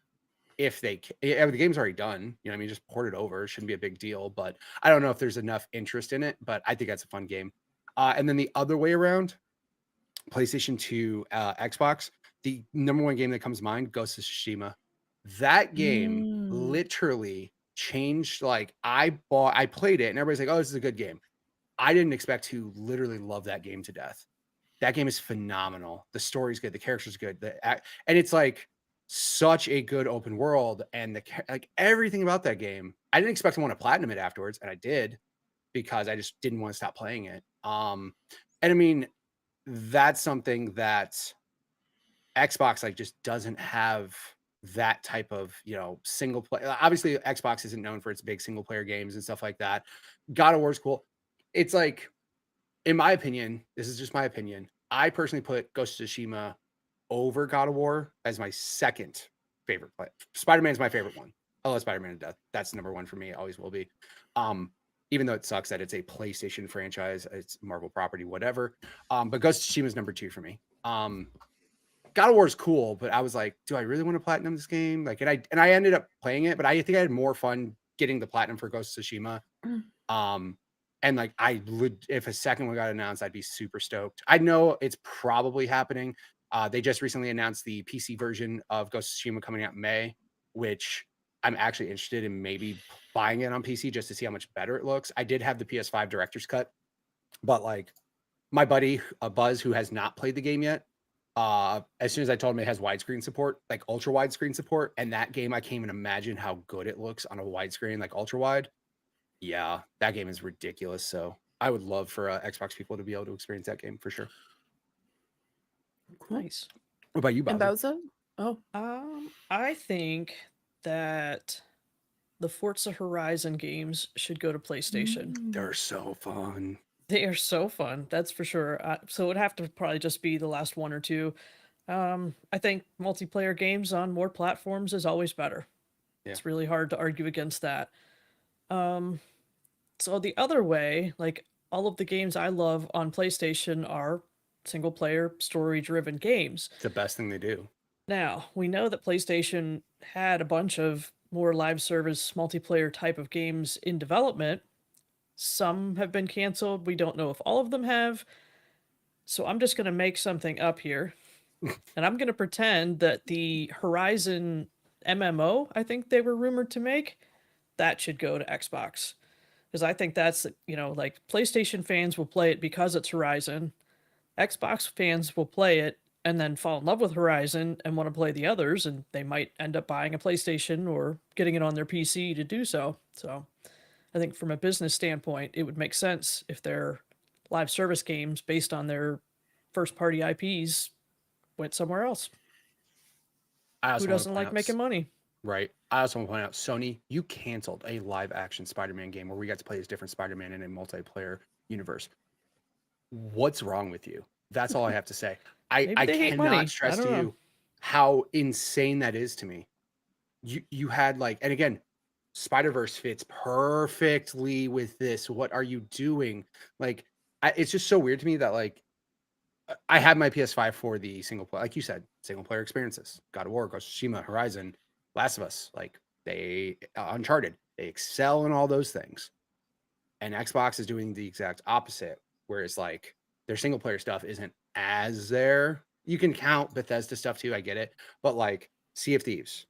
if the game's already done. You know what I mean? Just port it over. It shouldn't be a big deal. But I don't know if there's enough interest in it. But I think that's a fun game. And then the other way around, PlayStation 2, Xbox, the number one game that comes to mind, Ghost of Tsushima. That game literally changed. Like I played it and everybody's like, oh, this is a good game. I didn't expect to literally love that game to death. That game is phenomenal. The story's good. The character's good. And it's like such a good open world. And like everything about that game, I didn't expect to want to platinum it afterwards. And I did because I just didn't want to stop playing it. And I mean, that's something that Xbox like just doesn't have that type of, single player. Obviously, Xbox isn't known for its big single player games and stuff like that. God of War's cool. It's like, in my opinion, this is just my opinion. I personally put Ghost of Tsushima over God of War as my second favorite play. Spider-Man's my favorite one. I love Spider-Man to death. That's number one for me. It always will be. Even though it sucks that it's a PlayStation franchise, it's Marvel property, whatever. But Ghost of Tsushima is number 2 for me. God of War is cool, but I was like, do I really want to platinum this game? Like, and I ended up playing it, but I think I had more fun getting the platinum for Ghost of Tsushima. And like if a second one got announced, I'd be super stoked. I know it's probably happening. They just recently announced the PC version of Ghost of Tsushima coming out in May, which I'm actually interested in maybe buying it on PC just to see how much better it looks. I did have the PS5 director's cut, but like my buddy Buzz, who has not played the game yet, as soon as I told him it has widescreen support, like ultra widescreen support, and that game I can't even imagine how good it looks on a widescreen, like ultra wide. Yeah, that game is ridiculous. So I would love for Xbox people to be able to experience that game for sure. Nice. What about you, Bowsah? And Bowsah? Oh, I think that the Forza Horizon games should go to PlayStation. They're so fun. They are so fun, that's for sure. So it would have to probably just be the last one or two. I think multiplayer games on more platforms is always better. Yeah. It's really hard to argue against that. So the other way, like all of the games I love on PlayStation are single player story driven games. It's the best thing they do. Now, we know that PlayStation had a bunch of more live service multiplayer type of games in development. Some have been canceled. We don't know if all of them have. So I'm just going to make something up here. And I'm going to pretend that the Horizon MMO, I think they were rumored to make, that should go to Xbox. Because I think that's, like PlayStation fans will play it because it's Horizon. Xbox fans will play it and then fall in love with Horizon and want to play the others, and they might end up buying a PlayStation or getting it on their PC to do so. So I think from a business standpoint, it would make sense if their live service games based on their first party IPs went somewhere else. Who doesn't like making money? Right. I also want to point out, Sony, you canceled a live action Spider-Man game where we got to play as different Spider-Man in a multiplayer universe. What's wrong with you? That's all I have to say. I cannot stress to you how insane that is to me. You had and again, Spider-Verse fits perfectly with this. What are you doing? It's just so weird to me that I have my PS5 for the single player, like you said, single player experiences. God of War, Ghost of Tsushima, Horizon, Last of Us, they Uncharted, they excel in all those things. And Xbox is doing the exact opposite, whereas their single player stuff isn't as there. You can count Bethesda stuff too, I get it, but Sea of Thieves.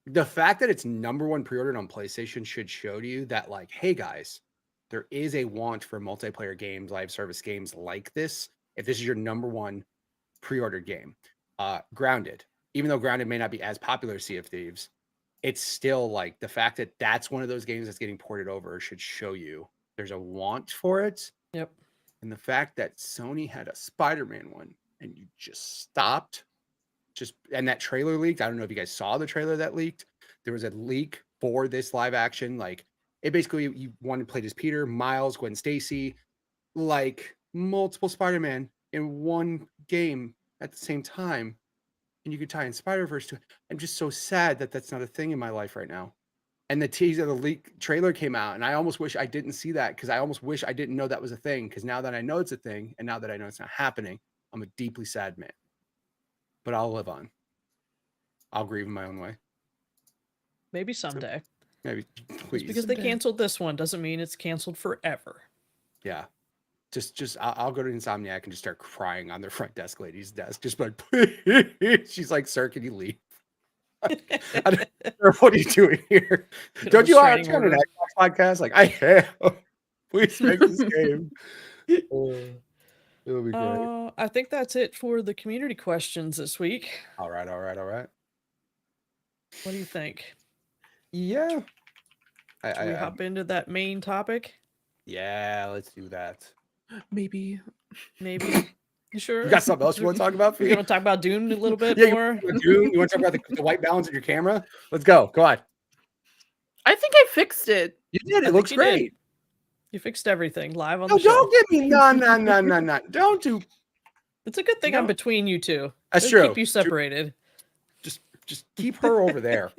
The fact that it's #1 pre-ordered on PlayStation should show you that hey guys, there is a want for multiplayer games, live service games like this. If this is your #1 pre-ordered game, Grounded, even though Grounded may not be as popular as Sea of Thieves, it's still the fact that that's one of those games that's getting ported over should show you there's a want for it. Yep. And the fact that Sony had a Spider-Man one and you just stopped, and that trailer leaked. I don't know if you guys saw the trailer that leaked. There was a leak for this live action. It basically, you wanted to play as Peter, Miles, Gwen Stacy, multiple Spider-Man in one game at the same time. And you could tie in Spider-Verse to it. I'm just so sad that that's not a thing in my life right now. And the teaser, the leak trailer came out, and I almost wish I didn't see that, because I almost wish I didn't know that was a thing. Because now that I know it's a thing, and now that I know it's not happening, I'm a deeply sad man. But I'll live on. I'll grieve in my own way. Maybe someday. Maybe, please. Just because they canceled this one doesn't mean it's canceled forever. Yeah. I'll go to Insomniac and just start crying on their front desk lady's desk. Just please. She's like, sir, can you leave? I don't know, what are you doing here? Don't you want to come to an Xbox podcast? I am. Please make this game. It'll be great. I think that's it for the community questions this week. All right. What do you think? Yeah. Should we hop into that main topic? Yeah, let's do that. Maybe. You sure? You got something else you want to talk about? You want to talk about Dune a little bit more? You want to talk about the white balance of your camera? Let's go. Go on. I think I fixed it. You did. It looks great. You fixed everything live on the show. Don't give me no. Don't do. It's a good thing I'm between you two. That's true. Keep you separated. Just keep her over there.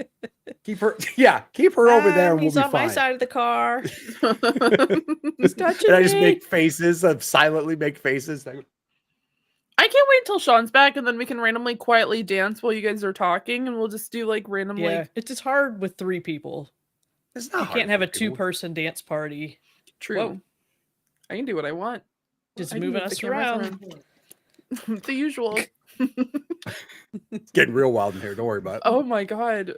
Keep her over there, and we'll be fine. He's on my side of the car. And I just make faces silently make faces. I can't wait till Sean's back, and then we can randomly quietly dance while you guys are talking, and we'll just do random It's just hard with 3 people. It's not. You can't have a 2-person dance party. True. Whoa. I can do what I want. Just moving us around. The usual. It's getting real wild in here. Don't worry about it. Oh my god.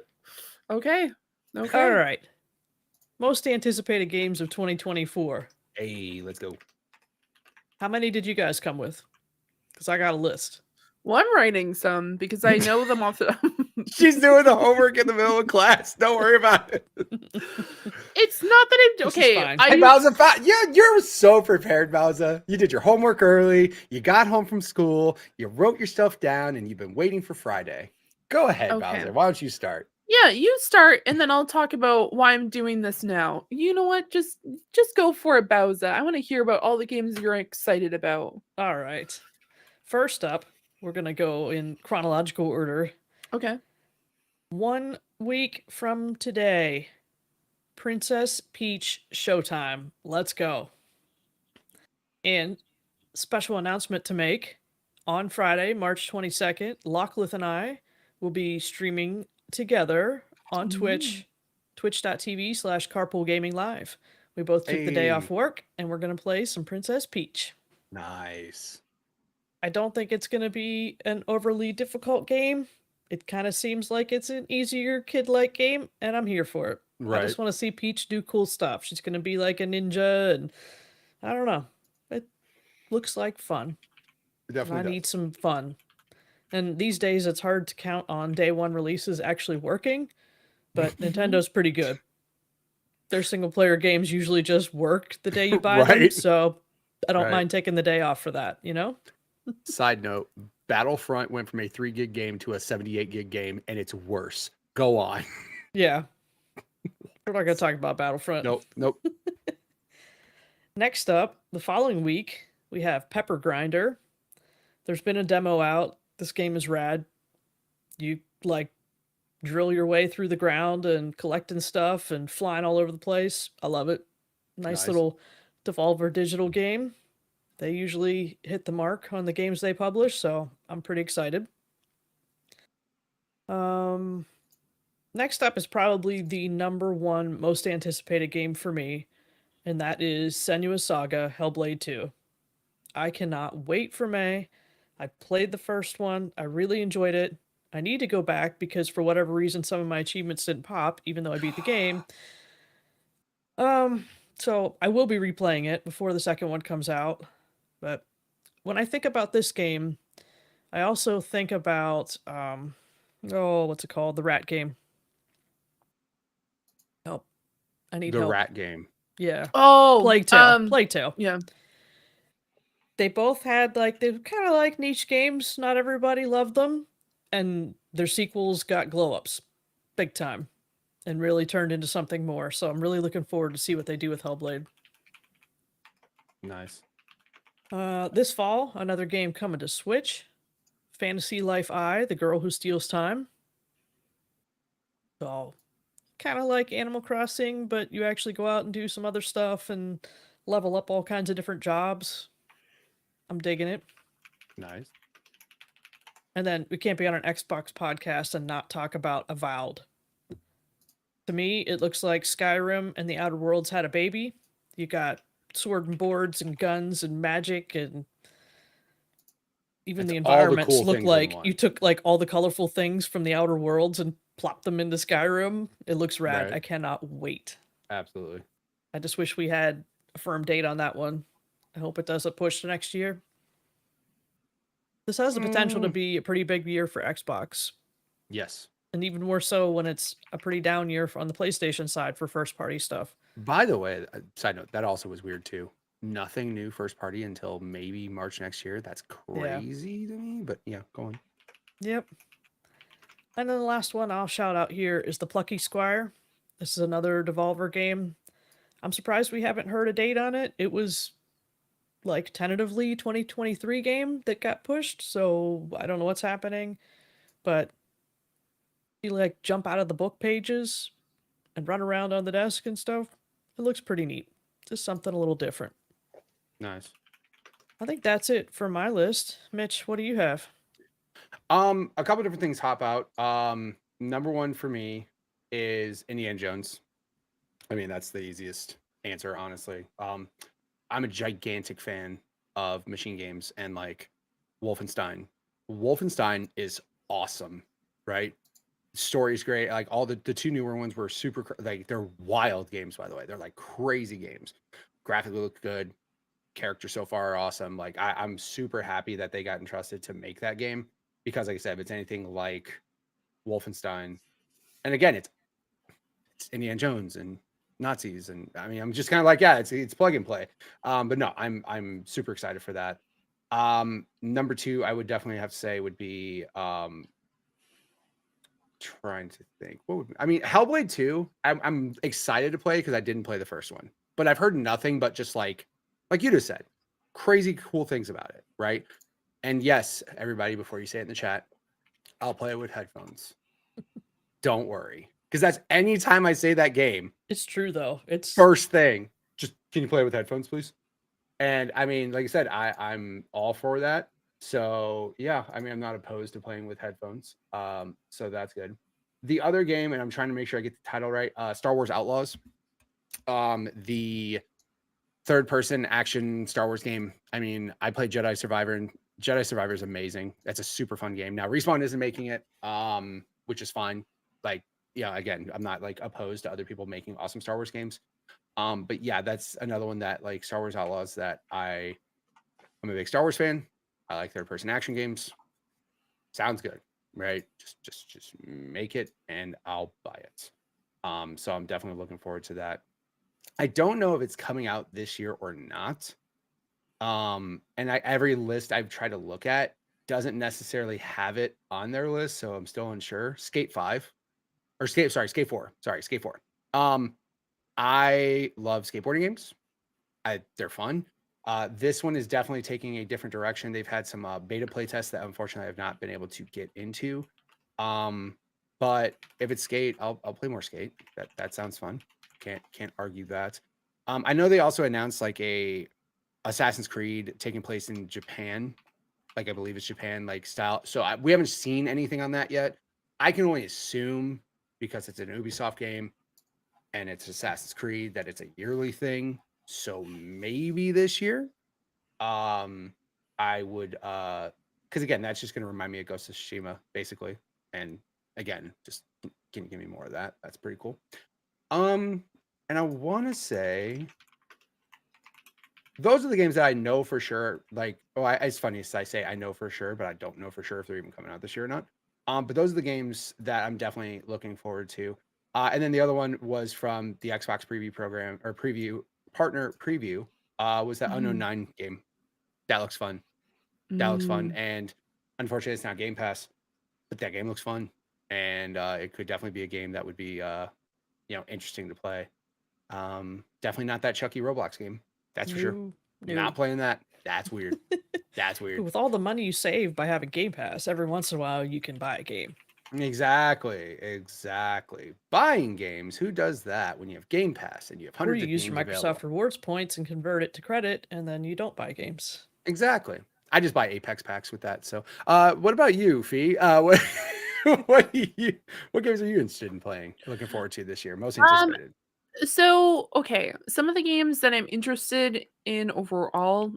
Okay. All right. Most anticipated games of 2024. Hey, let's go. How many did you guys come with? Because I got a list. Well, I'm writing some because I know them off the. She's doing the homework in the middle of class. Don't worry about it. It's not that I'm okay. Bowsah, you're so prepared, Bowsah. You did your homework early. You got home from school. You wrote your stuff down, and you've been waiting for Friday. Go ahead, Bowsah. Why don't you start? Yeah, you start, and then I'll talk about why I'm doing this now. You know what? Just go for it, Bowsah. I want to hear about all the games you're excited about. All right. First up, we're going to go in chronological order. Okay. 1 week from today, Princess Peach Showtime. Let's go. And special announcement to make. On Friday, March 22nd, Locklith and I will be streaming together on Twitch, twitch.tv/Carpool Gaming Live. We both took the day off work, and we're going to play some Princess Peach. Nice. I don't think it's going to be an overly difficult game. It kind of seems like it's an easier kid-like game, and I'm here for it. Right. I just want to see Peach do cool stuff. She's going to be like a ninja, and I don't know. It looks like fun. It definitely I need some fun. And these days, it's hard to count on day one releases actually working, but Nintendo's pretty good. Their single-player games usually just work the day you buy them, so I don't mind taking the day off for that, you know? Side note, Battlefront went from a 3 gig game to a 78 gig game, and it's worse. Go on. Yeah. We're not going to talk about Battlefront. Nope. Next up, the following week, we have Pepper Grinder. There's been a demo out. This game is rad. You, like, drill your way through the ground and collecting stuff and flying all over the place. I love it. Nice. Little Devolver Digital game. They usually hit the mark on the games they publish, so I'm pretty excited. Next up is probably the number one most anticipated game for me, and that is Senua's Saga Hellblade 2. I cannot wait for May. I played the first one. I really enjoyed it. I need to go back because for whatever reason some of my achievements didn't pop, even though I beat the game. So I will be replaying it before the second one comes out. But when I think about this game, I also think about what's it called? The rat game. Help. I need help. The rat game. Yeah. Oh, Plague Tale. Yeah. They both had they're kind of like niche games. Not everybody loved them. And their sequels got glow-ups. Big time. And really turned into something more. So I'm really looking forward to see what they do with Hellblade. Nice. This fall, another game coming to Switch. Fantasy Life I, The Girl Who Steals Time. So, kind of like Animal Crossing, but you actually go out and do some other stuff and level up all kinds of different jobs. I'm digging it. Nice. And then we can't be on an Xbox podcast and not talk about Avowed. To me, it looks like Skyrim and the Outer Worlds had a baby. You got sword and boards and guns and magic, and even the environments look like you took like all the colorful things from the Outer Worlds and plopped them into Skyrim. It looks rad. Right. I cannot wait. Absolutely. I just wish we had a firm date on that one. I hope it doesn't push to next year. This has the potential to be a pretty big year for Xbox. Yes. And even more so when it's a pretty down year on the PlayStation side for first party stuff. By the way, side note, that also was weird too. Nothing new first party until maybe March next year. That's crazy to me, but yeah, go on. Yep. And then the last one I'll shout out here is The Plucky Squire. This is another Devolver game. I'm surprised we haven't heard a date on it. It was like tentatively 2023 game that got pushed, so I don't know what's happening, but you like jump out of the book pages and run around on the desk and stuff. It looks pretty neat. Just something a little different. Nice. I think that's it for my list. Mitch, what do you have? A couple different things hop out. Number one for me is Indiana Jones. I mean, that's the easiest answer, honestly. I'm a gigantic fan of machine games and like Wolfenstein. Wolfenstein is awesome, right? Story's great. Like all the two newer ones were super, like they're wild games, by the way. They're like crazy games. Graphically look good. Characters so far are awesome. Like I'm super happy that they got entrusted to make that game because, like I said, if it's anything like Wolfenstein, and again, it's Indiana Jones and Nazis, and I mean, I'm just kind of like, yeah, it's plug and play. But no, I'm super excited for that. Number two, I would definitely have to say would be trying to think. I mean, Hellblade 2, I'm excited to play because I didn't play the first one, but I've heard nothing but just like you just said, crazy cool things about it, right? And yes, everybody, before you say it in the chat, I'll play it with headphones. Don't worry. Because that's anytime I say that game. It's true, though. It's first thing. Just, can you play with headphones, please? And I mean, like I said, I'm all for that. So yeah, I mean, I'm not opposed to playing with headphones. So that's good. The other game, and I'm trying to make sure I get the title right, Star Wars Outlaws. The third-person action Star Wars game. I mean, I played Jedi Survivor, and Jedi Survivor is amazing. That's a super fun game. Now, Respawn isn't making it, which is fine. Like, yeah, again, I'm not like opposed to other people making awesome Star Wars games. But yeah, that's another one that like Star Wars Outlaws that I'm a big Star Wars fan. I like third-person action games. Sounds good, right? Just make it, and I'll buy it. So I'm definitely looking forward to that. I don't know if it's coming out this year or not. And every list I've tried to look at doesn't necessarily have it on their list, so I'm still unsure. Skate 4. Sorry, Skate 4. I love skateboarding games. They're fun. This one is definitely taking a different direction. They've had some beta playtests that unfortunately I've not been able to get into. But if it's Skate, I'll play more Skate. That sounds fun. Can't argue that. I know they also announced like a Assassin's Creed taking place in Japan. Like I believe it's Japan like style. So we haven't seen anything on that yet. I can only assume because it's an Ubisoft game and it's Assassin's Creed that it's a yearly thing. So maybe this year. I would because again, that's just gonna remind me of Ghost of Tsushima, basically. And again, just can you give me more of that? That's pretty cool. And I wanna say those are the games that I know for sure. Like, it's funny as I say I know for sure, but I don't know for sure if they're even coming out this year or not. But those are the games that I'm definitely looking forward to. And then the other one was from the Xbox preview program or partner preview. Was that Unknown 9 game? That looks fun. And unfortunately, it's not Game Pass, but that game looks fun, and it could definitely be a game that would be interesting to play. Definitely not that Chucky Roblox game. That's for sure. No. Not playing that. That's weird. That's weird. With all the money you save by having Game Pass, every once in a while you can buy a game. Exactly. Buying games. Who does that when you have Game Pass and you have hundreds or you of use games your Microsoft available? Rewards points and convert it to credit, and then you don't buy games. Exactly. I just buy Apex packs with that. So, what about you, Fee? What what games are you interested in playing? Looking forward to this year? Most anticipated. So, okay, some of the games that I'm interested in overall,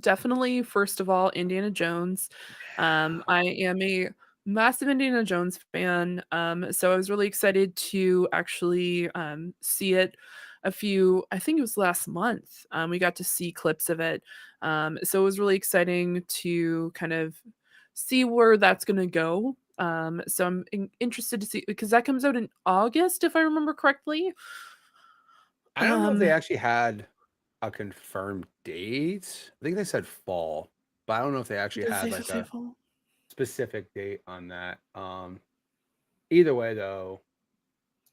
definitely, first of all, Indiana Jones. I am a massive Indiana Jones fan, so I was really excited to actually see it I think it was last month. We got to see clips of it. So it was really exciting to kind of see where that's going to go. So I'm interested to see because that comes out in August, if I remember correctly. I don't know if they actually had a confirmed date. I think they said fall, but I don't know if they actually had like a specific date on that. Either way, though,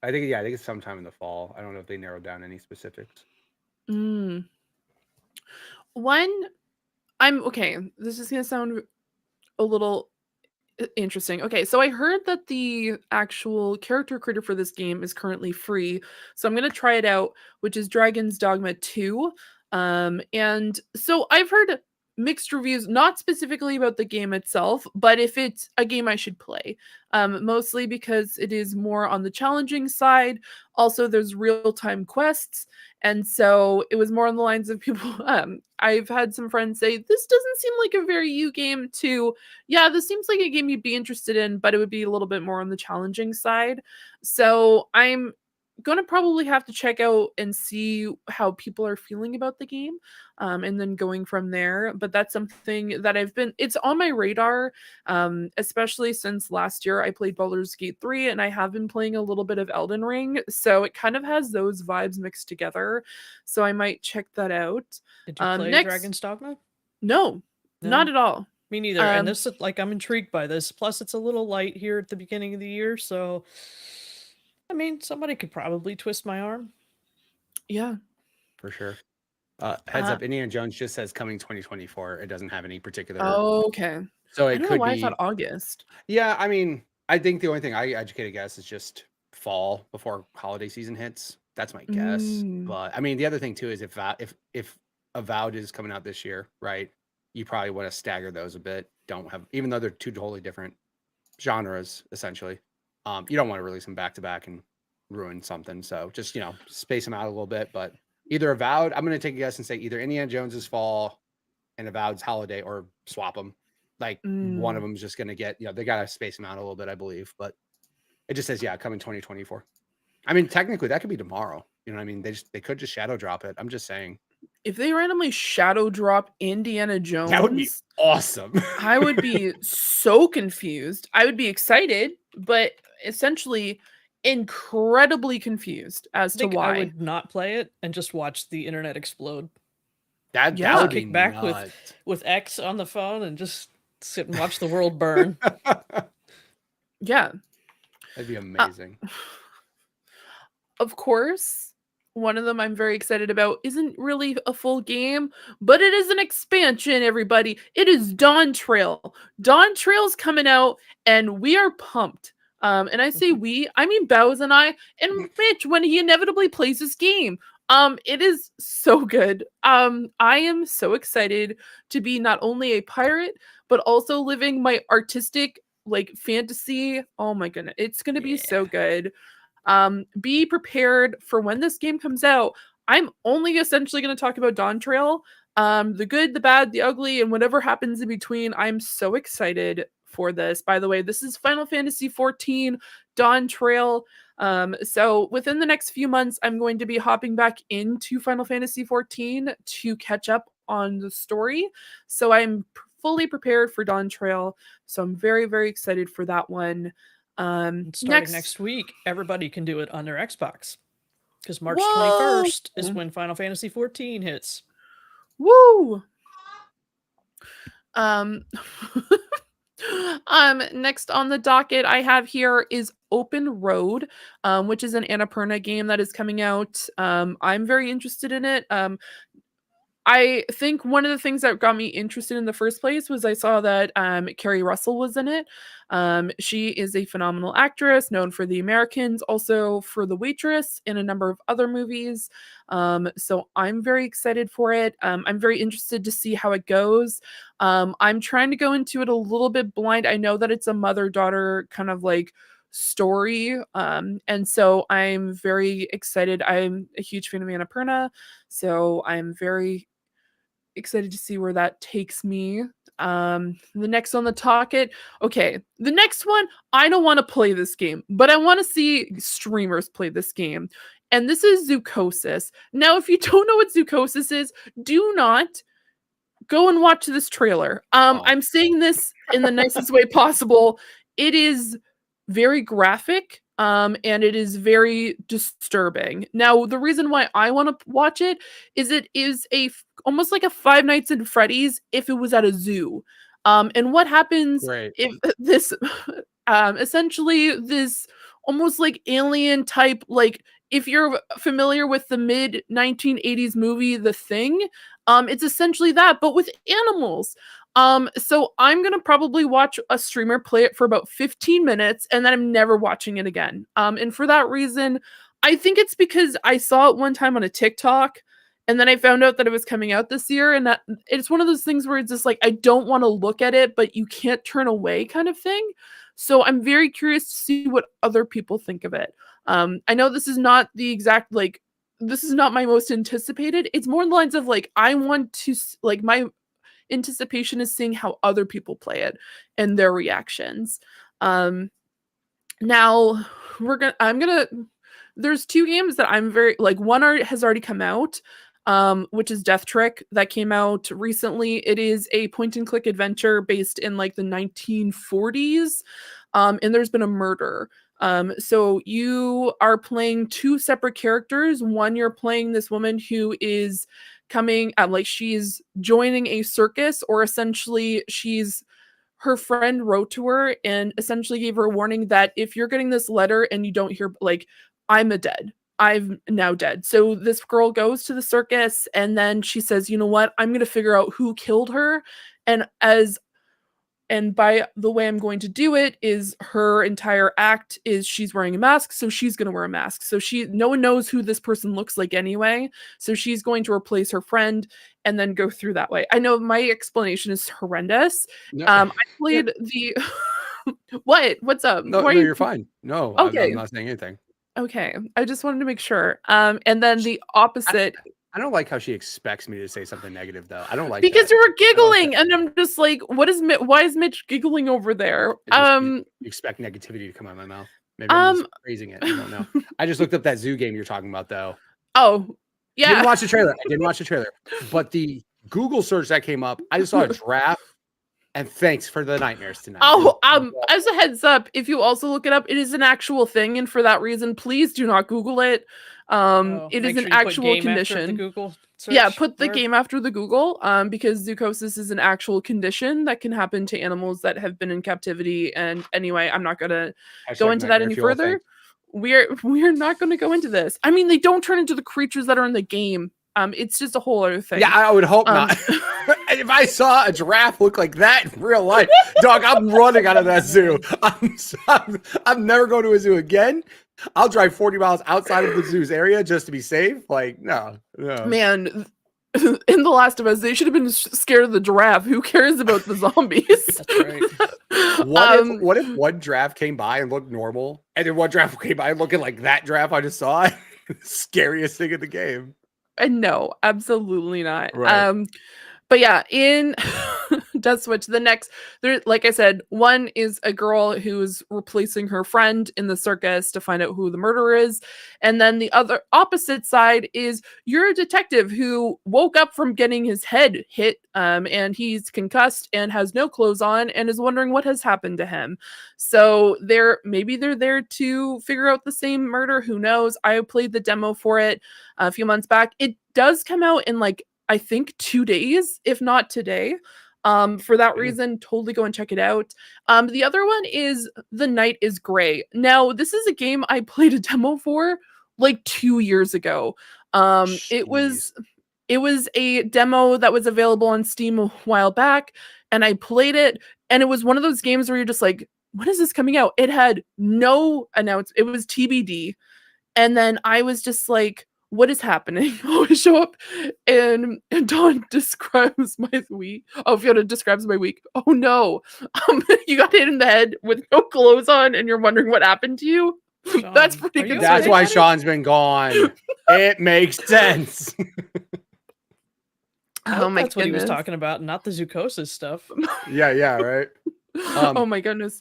I think it's sometime in the fall. I don't know if they narrowed down any specifics. This is gonna sound a little interesting. Okay, so I heard that the actual character creator for this game is currently free, so I'm gonna try it out, which is Dragon's Dogma 2. And so I've heard mixed reviews, not specifically about the game itself, but if it's a game I should play. Mostly because it is more on the challenging side. Also, there's real-time quests, and so it was more on the lines of people. I've had some friends say this doesn't seem like a very you game. To yeah, this seems like a game you'd be interested in, but it would be a little bit more on the challenging side. So I'm gonna probably have to check out and see how people are feeling about the game, and then going from there. But that's something that it's on my radar, especially since last year I played Baldur's Gate 3 and I have been playing a little bit of Elden Ring, so it kind of has those vibes mixed together, so I might check that out. Did you play Dragon's Dogma? No, not at all. Me neither. And this, like, I'm intrigued by this. Plus, it's a little light here at the beginning of the year, so I mean, somebody could probably twist my arm. Yeah, for sure. Heads up, Indiana Jones just says coming 2024. It doesn't have any particular. Oh, okay. So I don't know why I thought August. Yeah, I mean, I think the only thing I educated guess is just fall before holiday season hits. That's my guess. But I mean, the other thing too is if Avowed is coming out this year, right? You probably want to stagger those a bit. Even though they're two totally different genres, essentially. You don't want to release them back to back and ruin something. So just space them out a little bit. But Either Avowed, I'm going to take a guess and say either Indiana Jones's Fall and Avowed's Holiday, or swap them. Like one of them is just going to get, they got to space them out a little bit, I believe. But it just says, coming 2024. I mean, technically that could be tomorrow. You know what I mean? They could just shadow drop it. I'm just saying. If they randomly shadow drop Indiana Jones, that would be awesome. I would be so confused. I would be excited, but essentially incredibly confused as to why. I would not play it and just watch the internet explode. That would be back with X on the phone and just sit and watch the world burn. Yeah. That'd be amazing. Of course, one of them I'm very excited about isn't really a full game, but it is an expansion, everybody. It is Dawn Trail. Dawn Trail's coming out, and we are pumped. And I say we, I mean Bowsah and I, and Mitch when he inevitably plays this game. It is so good. I am so excited to be not only a pirate, but also living my artistic fantasy. Oh my goodness, it's gonna be so good. Be prepared for when this game comes out. I'm only essentially going to talk about Dawn Trail, the good, the bad, the ugly, and whatever happens in between. I'm so excited for this. By the way, this is Final Fantasy XIV Dawn Trail. So within the next few months, I'm going to be hopping back into Final Fantasy XIV to catch up on the story. So I'm fully prepared for Dawn Trail. So I'm very, very excited for that one. Starting next week, everybody can do it on their Xbox, because March 21st is when Final Fantasy XIV hits. Woo! Next on the docket I have here is Open Road, which is an Annapurna game that is coming out. I'm very interested in it. I think one of the things that got me interested in the first place was I saw that Kerry Russell was in it. She is a phenomenal actress, known for The Americans, also for The Waitress, and a number of other movies. So I'm very excited for it. I'm very interested to see how it goes. I'm trying to go into it a little bit blind. I know that it's a mother-daughter kind of story, and so I'm very excited. I'm a huge fan of Annapurna, so I'm very excited to see where that takes me. The next on the docket, the next one, I don't want to play this game, but I want to see streamers play this game, and this is Zoocosis. Now, if you don't know what Zoocosis is, do not go and watch this trailer. I'm saying this in the nicest way possible. It is very graphic, and it is very disturbing. Now, the reason why I want to watch it is almost like a Five Nights at Freddy's if it was at a zoo. And what happens if this, essentially this almost like alien type, if you're familiar with the mid 1980s movie, The Thing, it's essentially that, but with animals. So I'm going to probably watch a streamer play it for about 15 minutes and then I'm never watching it again. And for that reason, I think it's because I saw it one time on a TikTok and then I found out that it was coming out this year, and that it's one of those things where it's just I don't want to look at it, but you can't turn away kind of thing. So I'm very curious to see what other people think of it. I know this is not the exact, this is not my most anticipated. It's more in the lines of I want to, my anticipation is seeing how other people play it and their reactions. Now there's two games that I'm very one has already come out, which is Death Trick, that came out recently. It is a point and click adventure based in the 1940s, and there's been a murder. So you are playing two separate characters. One, you're playing this woman who is coming she's joining a circus, or essentially her friend wrote to her and essentially gave her a warning that if you're getting this letter and you don't hear, I'm now dead. So this girl goes to the circus and then she says, you know what, I'm going to figure out who killed her. And by the way I'm going to do it is her entire act is she's wearing a mask. So she's going to wear a mask. So no one knows who this person looks like anyway. So she's going to replace her friend and then go through that way. I know my explanation is horrendous. No. I played the, what's up? No, you're fine. No, okay. I'm not saying anything. Okay. I just wanted to make sure. And then the opposite I don't like how she expects me to say something negative, though. I don't like because that. you were giggling, and I'm just like, why is Mitch giggling over there? You expect negativity to come out of my mouth. Maybe I'm just praising it. I don't know. I just looked up that zoo game you're talking about, though. Oh, yeah. Didn't watch the trailer. I didn't watch the trailer, but the Google search that came up, I just saw a giraffe. And thanks for the nightmares tonight. Oh, as a heads up, if you also look it up, it is an actual thing, and for that reason, please do not Google it. It is an actual condition. Google search yeah, put the word. game after the Google, because zoochosis is an actual condition that can happen to animals that have been in captivity. And anyway, I'm not gonna go into that any further. We're not going to go into this. I mean, they don't turn into the creatures that are in the game. It's just a whole other thing. Yeah, I would hope not. If I saw a giraffe look like that in real life, dog, I'm running out of that zoo. I'm never going to a zoo again. I'll drive 40 miles outside of the zoo's area just to be safe. Like, no. Man, in The Last of Us, they should have been scared of the giraffe. Who cares about the zombies? That's right. What if one giraffe came by and looked normal, and then one giraffe came by looking like that giraffe I just saw? Scariest thing in the game. And no, absolutely not. Right. But yeah, in Death Switch, like I said, one is a girl who's replacing her friend in the circus to find out who the murderer is. And then the other opposite side is you're a detective who woke up from getting his head hit, and he's concussed and has no clothes on and is wondering what has happened to him. So maybe they're there to figure out the same murder. Who knows? I played the demo for it a few months back. It does come out in I think 2 days, if not today. For that reason, totally go and check it out. The other one is The Night is Grey. Now, this is a game I played a demo for 2 years ago. It was a demo that was available on Steam a while back, and I played it, and it was one of those games where you're just like, when is this coming out? It had no announcement. It was TBD. And then I was just like, what is happening? I show up and Dawn describes my week. Oh, Fiona describes my week. Oh no. You got hit in the head with no clothes on and you're wondering what happened to you? Sean, that's pretty good. That's why Sean's been gone. It makes sense. Oh my that's goodness. What he was talking about, not the zoochosis stuff. Yeah, right. Oh my goodness.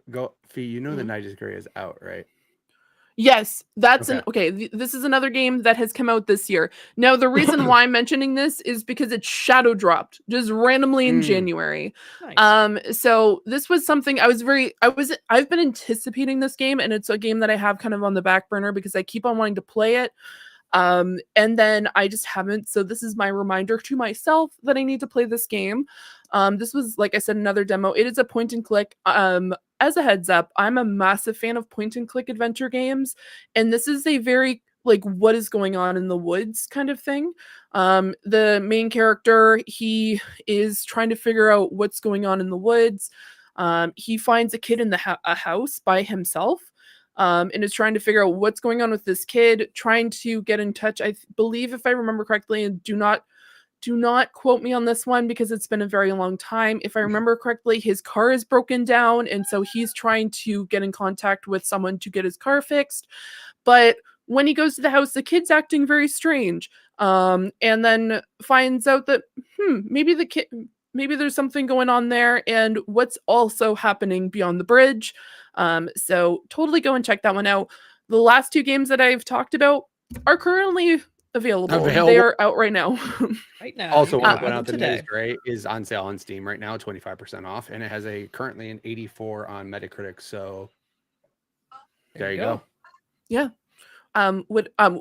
Go Fee, you know The Night is Grey is out, right? Yes, that's this is another game that has come out this year. Now, the reason why I'm mentioning this is because it shadow dropped just randomly in January. Nice. So this was something I've been anticipating this game, and it's a game that I have kind of on the back burner because I keep on wanting to play it. And then I just haven't. So this is my reminder to myself that I need to play this game. This was, like I said, another demo. It is a point and click. As a heads up, I'm a massive fan of point and click adventure games. And this is a very what is going on in the woods kind of thing. The main character, he is trying to figure out what's going on in the woods. He finds a kid in a house by himself. And is trying to figure out what's going on with this kid, trying to get in touch. I believe, if I remember correctly, and do not quote me on this one because it's been a very long time. If I remember correctly, his car is broken down, and so he's trying to get in contact with someone to get his car fixed. But when he goes to the house, the kid's acting very strange, and then finds out that maybe there's something going on there, and what's also happening beyond the bridge. So totally go and check that one out. The last two games that I've talked about are currently available. They are out right now. Right now. Also, one went out today. Great is on sale on Steam right now, 25% off, and it has currently an 84 on Metacritic. So there you go. Yeah.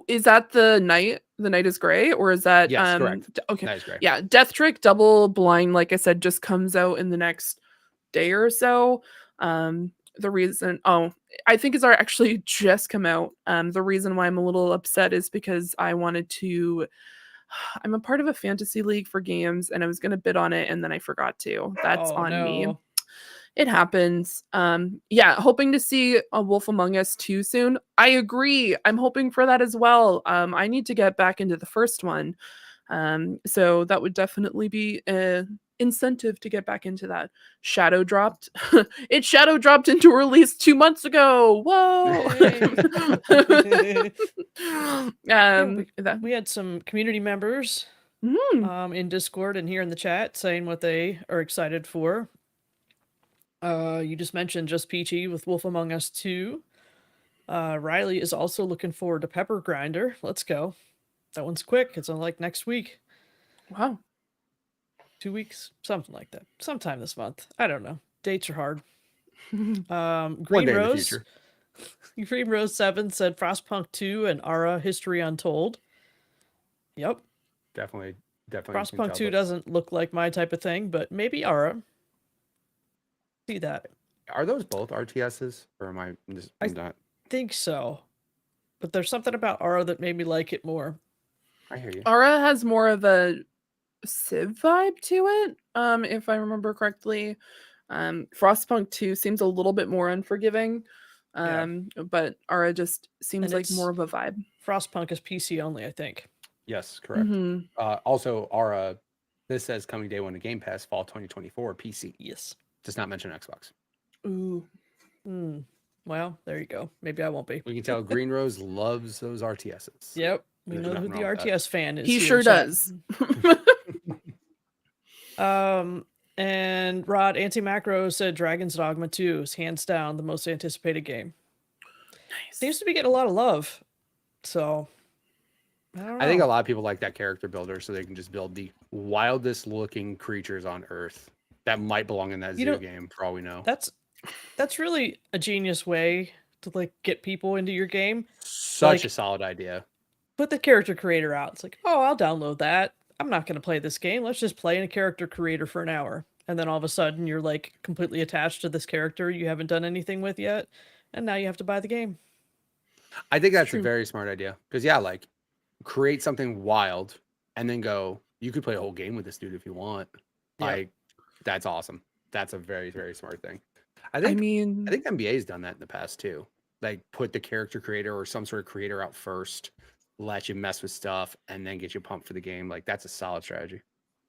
Is that The Night is Grey, or is that correct. Okay. Night is Grey. Yeah, Death Trick Double Blind, like I said, just comes out in the next day or so. The reason I think it's actually just come out. The reason why I'm a little upset is because I'm a part of a fantasy league for games, and I was gonna bid on it and then I forgot to. That's on me. It happens. Hoping to see a Wolf Among Us 2 soon. I agree. I'm hoping for that as well. I need to get back into the first one. So that would definitely be incentive to get back into that. Shadow dropped. It shadow dropped into release 2 months ago. Whoa. We had some community members in Discord and here in the chat saying what they are excited for. You just mentioned Just Peachy with Wolf Among Us 2. Riley is also looking forward to Pepper Grinder. Let's go. That one's quick. It's on like next week. Wow. 2 weeks, something like that. Sometime this month. I don't know. Dates are hard. Green Rose. Green Rose 7 said Frostpunk 2 and Ara History Untold. Yep. Definitely. Frostpunk 2 doesn't look like my type of thing, but maybe Ara. See that. Are those both RTSs? Or am I just not? Think so. But there's something about Ara that made me like it more. I hear you. Ara has more of a Civ vibe to it, if I remember correctly. Frostpunk 2 seems a little bit more unforgiving, but Ara just seems like more of a vibe. Frostpunk is PC only, I think. Yes, correct. Also, Ara, this says coming day 1 to Game Pass, fall 2024, PC. Yes. Does not mention Xbox. Ooh. Well, there you go. Maybe I won't be. We can tell Green Rose loves those RTSs. Yep. We know who the RTS fan is. He sure does. And Rod Anti-Macro said Dragon's Dogma 2 is hands down the most anticipated game. Nice. Seems to be getting a lot of love. So I don't know. I think a lot of people like that character builder so they can just build the wildest looking creatures on Earth that might belong in that zoo game for all we know. That's really a genius way to like get people into your game. Such a solid idea. Put the character creator out. It's like, oh, I'll download that. I'm not going to play this game. Let's just play in a character creator for an hour. And then all of a sudden you're like completely attached to this character you haven't done anything with yet. And now you have to buy the game. I think that's a very smart idea. Because like create something wild and then go, you could play a whole game with this dude if you want. Yeah. Like, that's awesome. That's a very, very smart thing. I think NBA's done that in the past too. Like put the character creator or some sort of creator out first, let you mess with stuff, and then get you pumped for the game. Like that's a solid strategy.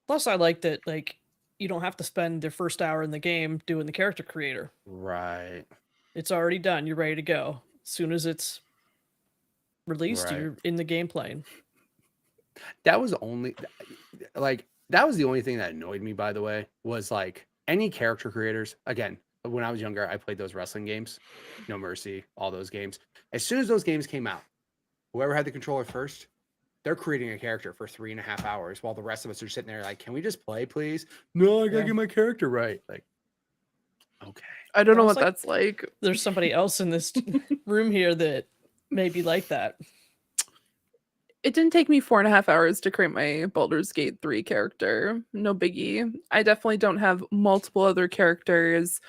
Plus, I like that like you don't have to spend the first hour in the game doing the character creator. Right. It's already done. You're ready to go. As soon as it's released, you're in the game playing. That was the only thing that annoyed me, by the way, was like any character creators. Again, when I was younger, I played those wrestling games, No Mercy, all those games. As soon as those games came out, whoever had the controller first, they're creating a character for 3.5 hours while the rest of us are sitting there like, can we just play, please? No, I gotta get my character right. Like, okay. I don't know what that's like. There's somebody else in this room here that may be like that. It didn't take me 4.5 hours to create my Baldur's Gate 3 character. No biggie. I definitely don't have multiple other characters.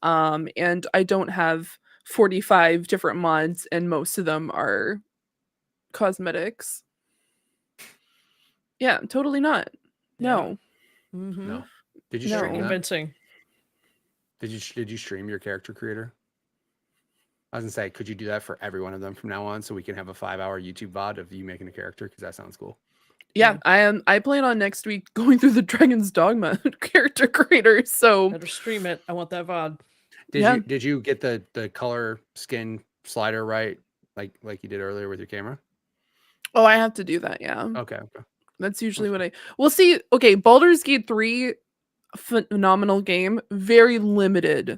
And I don't have 45 different mods, and most of them are cosmetics. Yeah, totally not. No. No. Did you No. stream that? Convincing. Did you stream your character creator? I was gonna say, could you do that for every one of them from now on, so we can have a 5-hour YouTube VOD of you making a character? Because that sounds cool. Yeah, I plan on next week going through the Dragon's Dogma character creator. So better stream it. I want that VOD. Did you get the color skin slider right, like you did earlier with your camera? Oh, I have to do that. Yeah. Okay. That's usually what We'll see. Okay, Baldur's Gate 3, phenomenal game. Very limited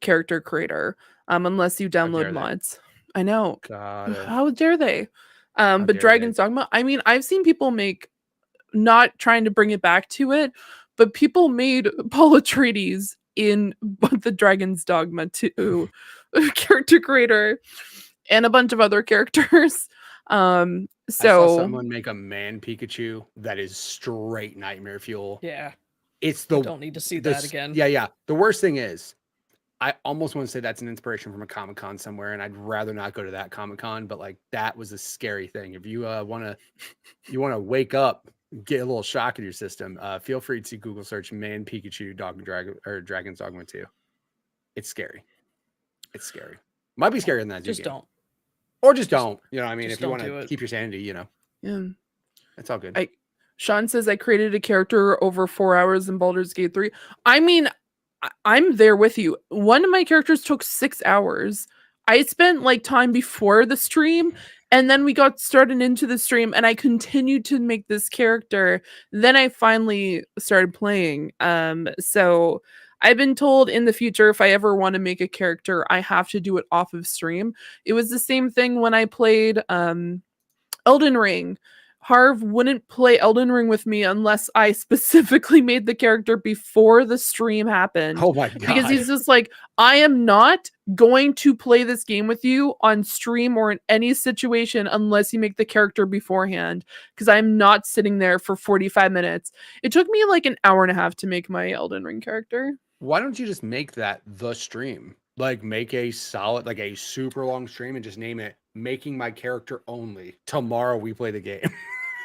character creator. Unless you download mods. I know. Got it. How dare they? But Dragon's Dogma, I mean, I've seen people make, not trying to bring it back to it, but people made Paul Atreides in the Dragon's Dogma 2 character creator and a bunch of other characters. I saw someone make a man Pikachu that is straight nightmare fuel. Yeah. I don't need to see that again. Yeah. The worst thing is, I almost want to say that's an inspiration from a Comic-Con somewhere, and I'd rather not go to that Comic-Con, but like that was a scary thing. If you want to wake up, get a little shock in your system, feel free to Google search Man Pikachu Dragon's Dogma 2. It's scary. It's scary. Might be scarier than that. Just don't. Or just don't. You know what I mean? If you want to it. keep your sanity, Yeah. it's all good. Sean says I created a character over 4 hours in Baldur's Gate 3. I mean, I'm there with you. One of my characters took 6 hours. I spent like time before the stream, and then we got started into the stream, and I continued to make this character. Then I finally started playing. So I've been told in the future, if I ever want to make a character, I have to do it off of stream. It was the same thing when I played Elden Ring. Harv wouldn't play Elden Ring with me unless I specifically made the character before the stream happened. Oh my god. Because he's just like, I am not going to play this game with you on stream or in any situation unless you make the character beforehand. Because I'm not sitting there for 45 minutes. It took me like an hour and a half to make my Elden Ring character. Why don't you just make that the stream? Like make a solid, like a super long stream and just name it Making My Character Only. Tomorrow we play the game.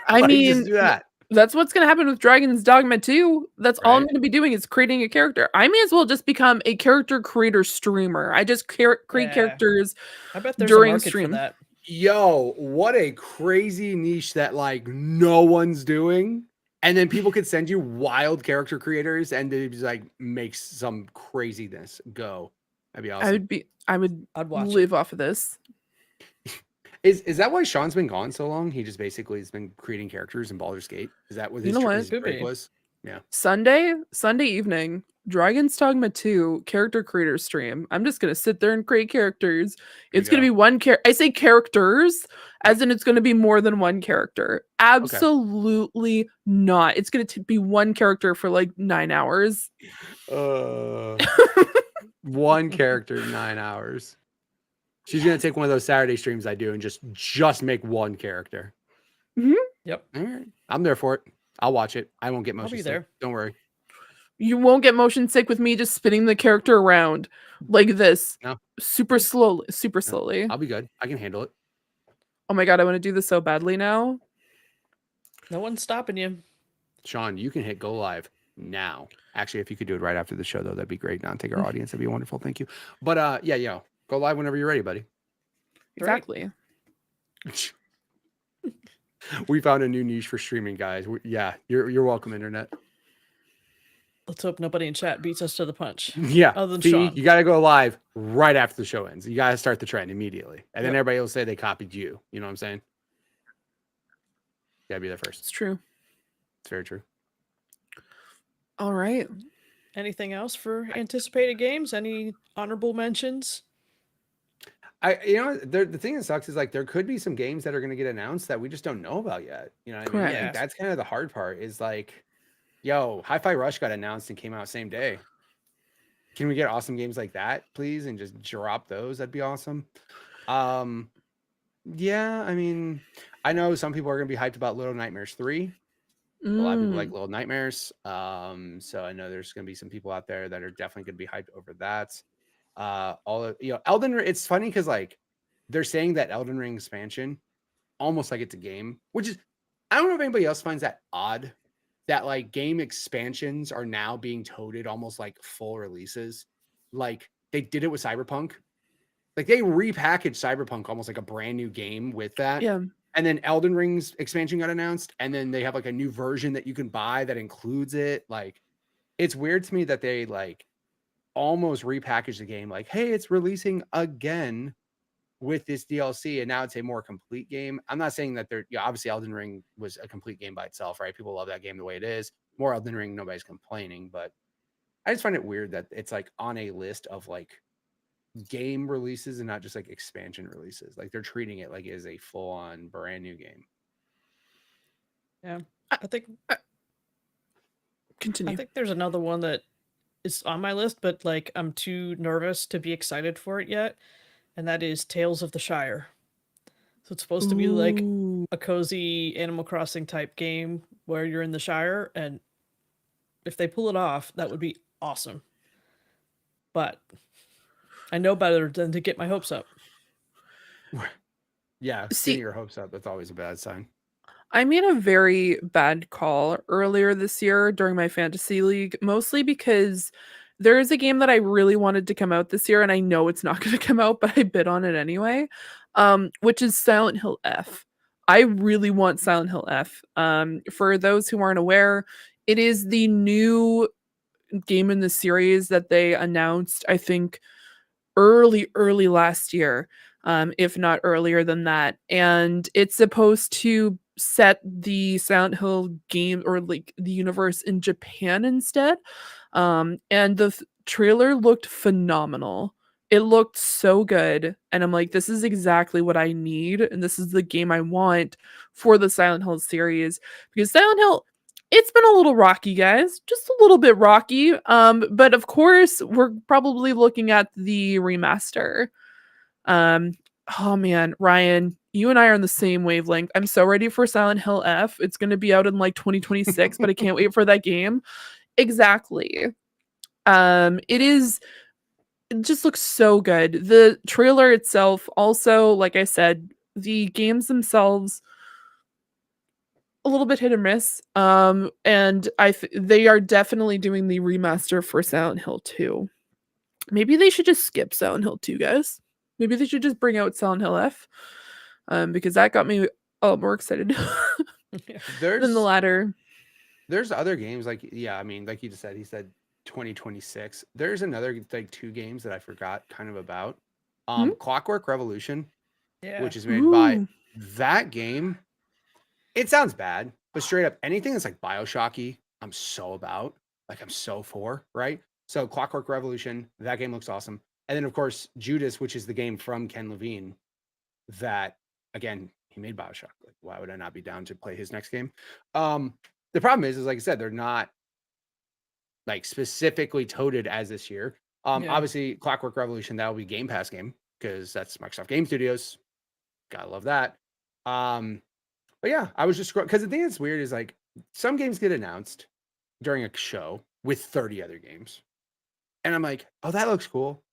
I Like, mean, just do that. That's what's going to happen with Dragon's Dogma 2. That's all I'm Right. going to be doing is creating a character. I may as well just become a character creator streamer. I just create Yeah. characters I bet there's during a market stream. for that. Yo, what a crazy niche that like no one's doing. And then people could send you wild character creators and they just like makes some craziness go. That'd be awesome. I'd watch live off of this. Is that why Sean's been gone so long? He just basically has been creating characters in Baldur's Gate. Is that what You his, know what? his Could break be. was? Sunday evening, Dragon's Dogma 2 character creator stream. I'm just going to sit there and create characters. There It's you going to be one I say characters as in it's going to be more than one character. Absolutely not. It's going to be one character for like 9 hours. One character, 9 hours. She's gonna take one of those Saturday streams I do and just make one character. Yep. All right. I'm there for it. I'll watch it. I won't get I'll motion be sick. there. Don't worry. You won't get motion sick with me just spinning the character around like this. No. Super slowly. I'll be good. I can handle it. Oh my god, I want to do this so badly now. No one's stopping you. Sean, you can hit go live now. Actually, if you could do it right after the show, though, that'd be great. Not take our audience. That'd be wonderful. Thank you. But yeah, go live whenever you're ready, buddy. Exactly. We found a new niche for streaming, guys. You're welcome, internet. Let's hope nobody in chat beats us to the punch. Yeah. Other than Fee, Sean. you got to go live right after the show ends. You got to start the trend immediately. And then everybody will say they copied you. You know what I'm saying? You got to be there first. It's true. It's very true. All right. Anything else for anticipated games? Any honorable mentions? The thing that sucks is like there could be some games that are going to get announced that we just don't know about yet. You know what I mean? Correct. I think that's kind of the hard part is like, Hi-Fi Rush got announced and came out same day. Can we get awesome games like that, please? And just drop those? That'd be awesome. Yeah, I mean, I know some people are going to be hyped about Little Nightmares 3. A lot of people like Little Nightmares. So I know there's going to be some people out there that are definitely going to be hyped over that. Elden Ring, it's funny because like they're saying that Elden Ring expansion almost like it's a game, which is, I don't know if anybody else finds that odd that like game expansions are now being toted almost like full releases. Like they did it with Cyberpunk. Like they repackaged Cyberpunk almost like a brand new game with that. Yeah. And then Elden Ring's expansion got announced, and then they have like a new version that you can buy that includes it. Like, it's weird to me that they like almost repackaged the game. Like, hey, it's releasing again with this DLC, and now it's a more complete game. I'm not saying that obviously Elden Ring was a complete game by itself, right? People love that game the way it is. More Elden Ring, nobody's complaining, but I just find it weird that it's like on a list of like game releases and not just like expansion releases. Like they're treating it like it is a full-on brand new game. Yeah, I think Continue. I think there's another one that is on my list, but like I'm too nervous to be excited for it yet, and that is Tales of the Shire. So it's supposed to be like a cozy Animal Crossing type game where you're in the Shire, and if they pull it off, that would be awesome. But I know better than to get my hopes up. Yeah, getting your hopes up, that's always a bad sign. I made a very bad call earlier this year during my fantasy league, mostly because there is a game that I really wanted to come out this year, and I know it's not going to come out, but I bid on it anyway, which is Silent Hill F. I really want Silent Hill F. For those who aren't aware, it is the new game in the series that they announced, I think, early last year, if not earlier than that. And it's supposed to set the Silent Hill game or like the universe in Japan instead. And the trailer looked phenomenal. It looked so good. And I'm like, this is exactly what I need. And this is the game I want for the Silent Hill series. Because Silent Hill, it's been a little rocky, guys. Just a little bit rocky. But of course, we're probably looking at the remaster. Oh man, Ryan, you and I are on the same wavelength. I'm so ready for Silent Hill F. It's going to be out in like 2026, but I can't wait for that game. Exactly. It just looks so good. The trailer itself also, like I said, the games themselves a little bit hit or miss. And they are definitely doing the remaster for Silent Hill 2. Maybe they should just skip Silent Hill 2, guys. Maybe they should just bring out Silent Hill F. Because that got me a lot more excited than the latter. There's other games like like you just said, he said 2026. There's another like 2 games that I forgot kind of about. Clockwork Revolution, which is made by that game. It sounds bad, but straight up anything that's like BioShocky, I'm so about. Like I'm so for, right? So Clockwork Revolution, that game looks awesome. And then of course Judas, which is the game from Ken Levine, that again, he made BioShock. Like, why would I not be down to play his next game? The problem is like I said, they're not like specifically toted as this year. Obviously Clockwork Revolution, that will be Game Pass game because that's Microsoft Game Studios. Gotta love that. But yeah, I was just because the thing that's weird is like some games get announced during a show with 30 other games. And I'm like, oh, that looks cool.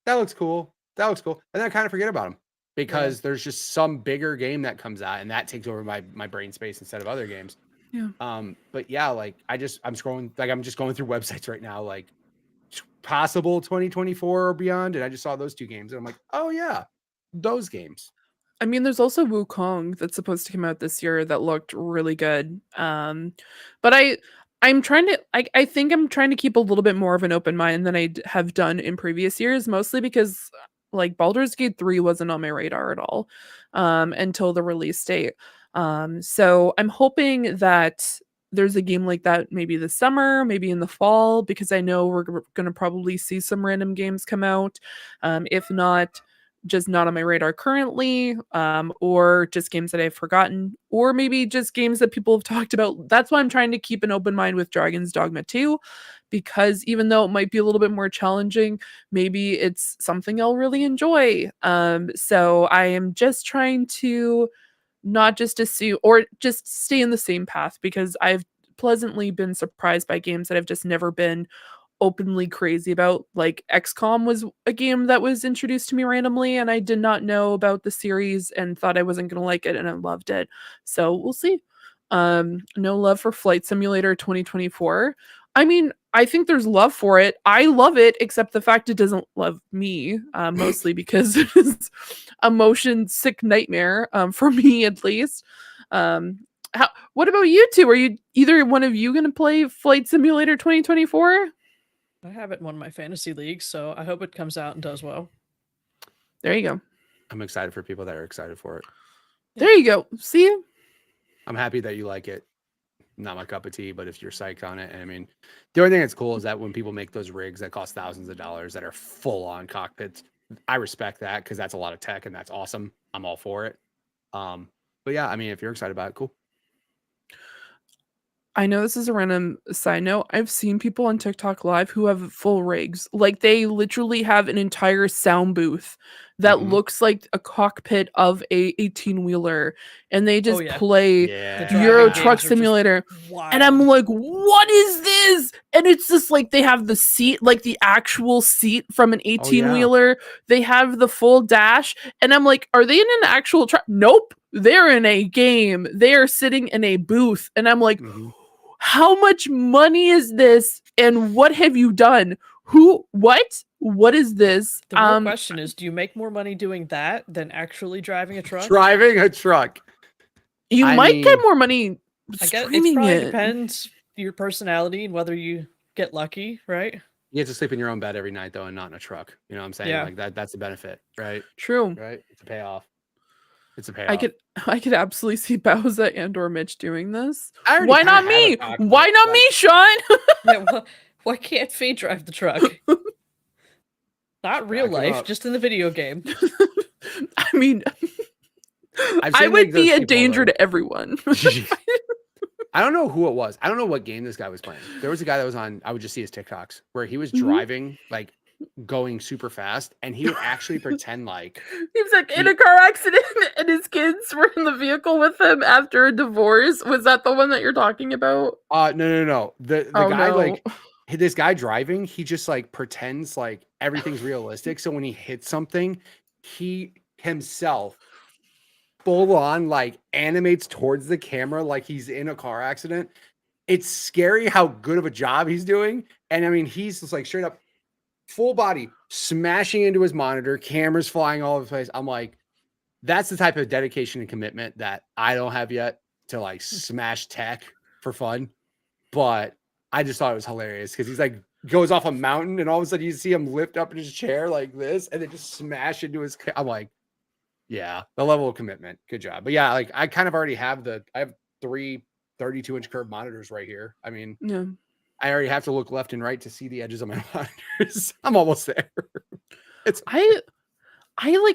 That looks cool. That looks cool. And then I kind of forget about them because there's just some bigger game that comes out and that takes over my brain space instead of other games. Yeah. But yeah, like I'm scrolling, like I'm just going through websites right now, like possible 2024 or beyond. And I just saw those 2 games and I'm like, oh yeah, those games. I mean, there's also Wukong that's supposed to come out this year that looked really good. But I'm trying to, I think I'm trying to keep a little bit more of an open mind than I have done in previous years, mostly because like Baldur's Gate 3 wasn't on my radar at all until the release date. So I'm hoping that there's a game like that maybe this summer, maybe in the fall, because I know we're going to probably see some random games come out. If not, just not on my radar currently, or just games that I've forgotten, or maybe just games that people have talked about. That's why I'm trying to keep an open mind with Dragon's Dogma 2, because even though it might be a little bit more challenging, maybe it's something I'll really enjoy. So I am just trying to not just assume or just stay in the same path, because I've pleasantly been surprised by games that I've just never been openly crazy about. Like XCOM was a game that was introduced to me randomly and I did not know about the series and thought I wasn't going to like it, and I loved it. So we'll see. No love for Flight Simulator 2024. I mean, I think there's love for it. I love it, except the fact it doesn't love me, mostly because it is a motion sick nightmare, for me at least. What about you two? Are you either one of you going to play Flight Simulator 2024? I have it in one of my fantasy leagues, so I hope it comes out and does well. There you go. I'm excited for people that are excited for it. There you go. See? I'm happy that you like it. Not my cup of tea, but if you're psyched on it, and I mean, the only thing that's cool is that when people make those rigs that cost thousands of dollars that are full on cockpits, I respect that because that's a lot of tech and that's awesome. I'm all for it. But yeah, I mean, if you're excited about it, cool. I know this is a random side note. I've seen people on TikTok Live who have full rigs. Like they literally have an entire sound booth that looks like a cockpit of a 18-wheeler, and they just play Euro Truck Simulator. And I'm like, what is this? And it's just like they have the seat, like the actual seat from an 18-wheeler. They have the full dash, and I'm like, are they in an actual truck? Nope. They're in a game. They are sitting in a booth, and I'm like, how much money is this? And what have you done? What is this? The real question is, do you make more money doing that than actually driving a truck? Driving a truck. You might get more money I guess it streaming probably it. depends your personality and whether you get lucky, right? You have to sleep in your own bed every night, though, and not in a truck. You know what I'm saying? Yeah. Like that's the benefit, right? True. Right? It's a payoff. It's a payoff. I could absolutely see Bowsah and or Mitch doing this. I already Why kinda not have me? a cockpit, Why not like- me, Sean? Yeah, well, why can't Faye drive the truck? Not real Back it life, up. just in the video game. I mean, I've I seen, would like, be those a danger people, to everyone. I don't know who it was. I don't know what game this guy was playing. There was a guy that was on, I would just see his TikToks, where he was driving, like going super fast, and he would actually pretend like He was like in a car accident and his kids were in the vehicle with him after a divorce. Was that the one that you're talking about? no. The Oh, guy, no. like this guy driving, he just like pretends like everything's realistic. So when he hits something, he himself full on like animates towards the camera like he's in a car accident. It's scary how good of a job he's doing. And I mean, he's just like straight up full body smashing into his monitor, cameras flying all over the place. I'm like, that's the type of dedication and commitment that I don't have yet to like smash tech for fun. But I just thought it was hilarious because he's like goes off a mountain and all of a sudden you see him lift up in his chair like this and then just smash into his. I'm like, yeah, the level of commitment. Good job. But yeah, like I kind of already have I have 3 32-inch curved monitors right here. I mean, Yeah. I already have to look left and right to see the edges of my monitors. I'm almost there.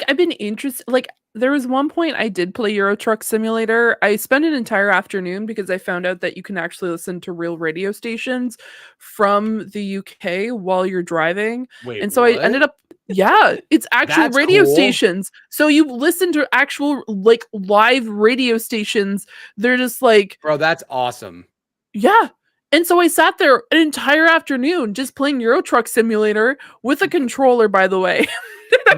I've been interested. Like, there was one point I did play Euro Truck Simulator. I spent an entire afternoon because I found out that you can actually listen to real radio stations from the UK while you're driving. Wait, and so I ended up, yeah, it's actual That's radio cool. stations. So you listen to actual like live radio stations. They're just like, bro, that's awesome. yeah. And so I sat there an entire afternoon just playing Euro Truck Simulator with a controller, by the way.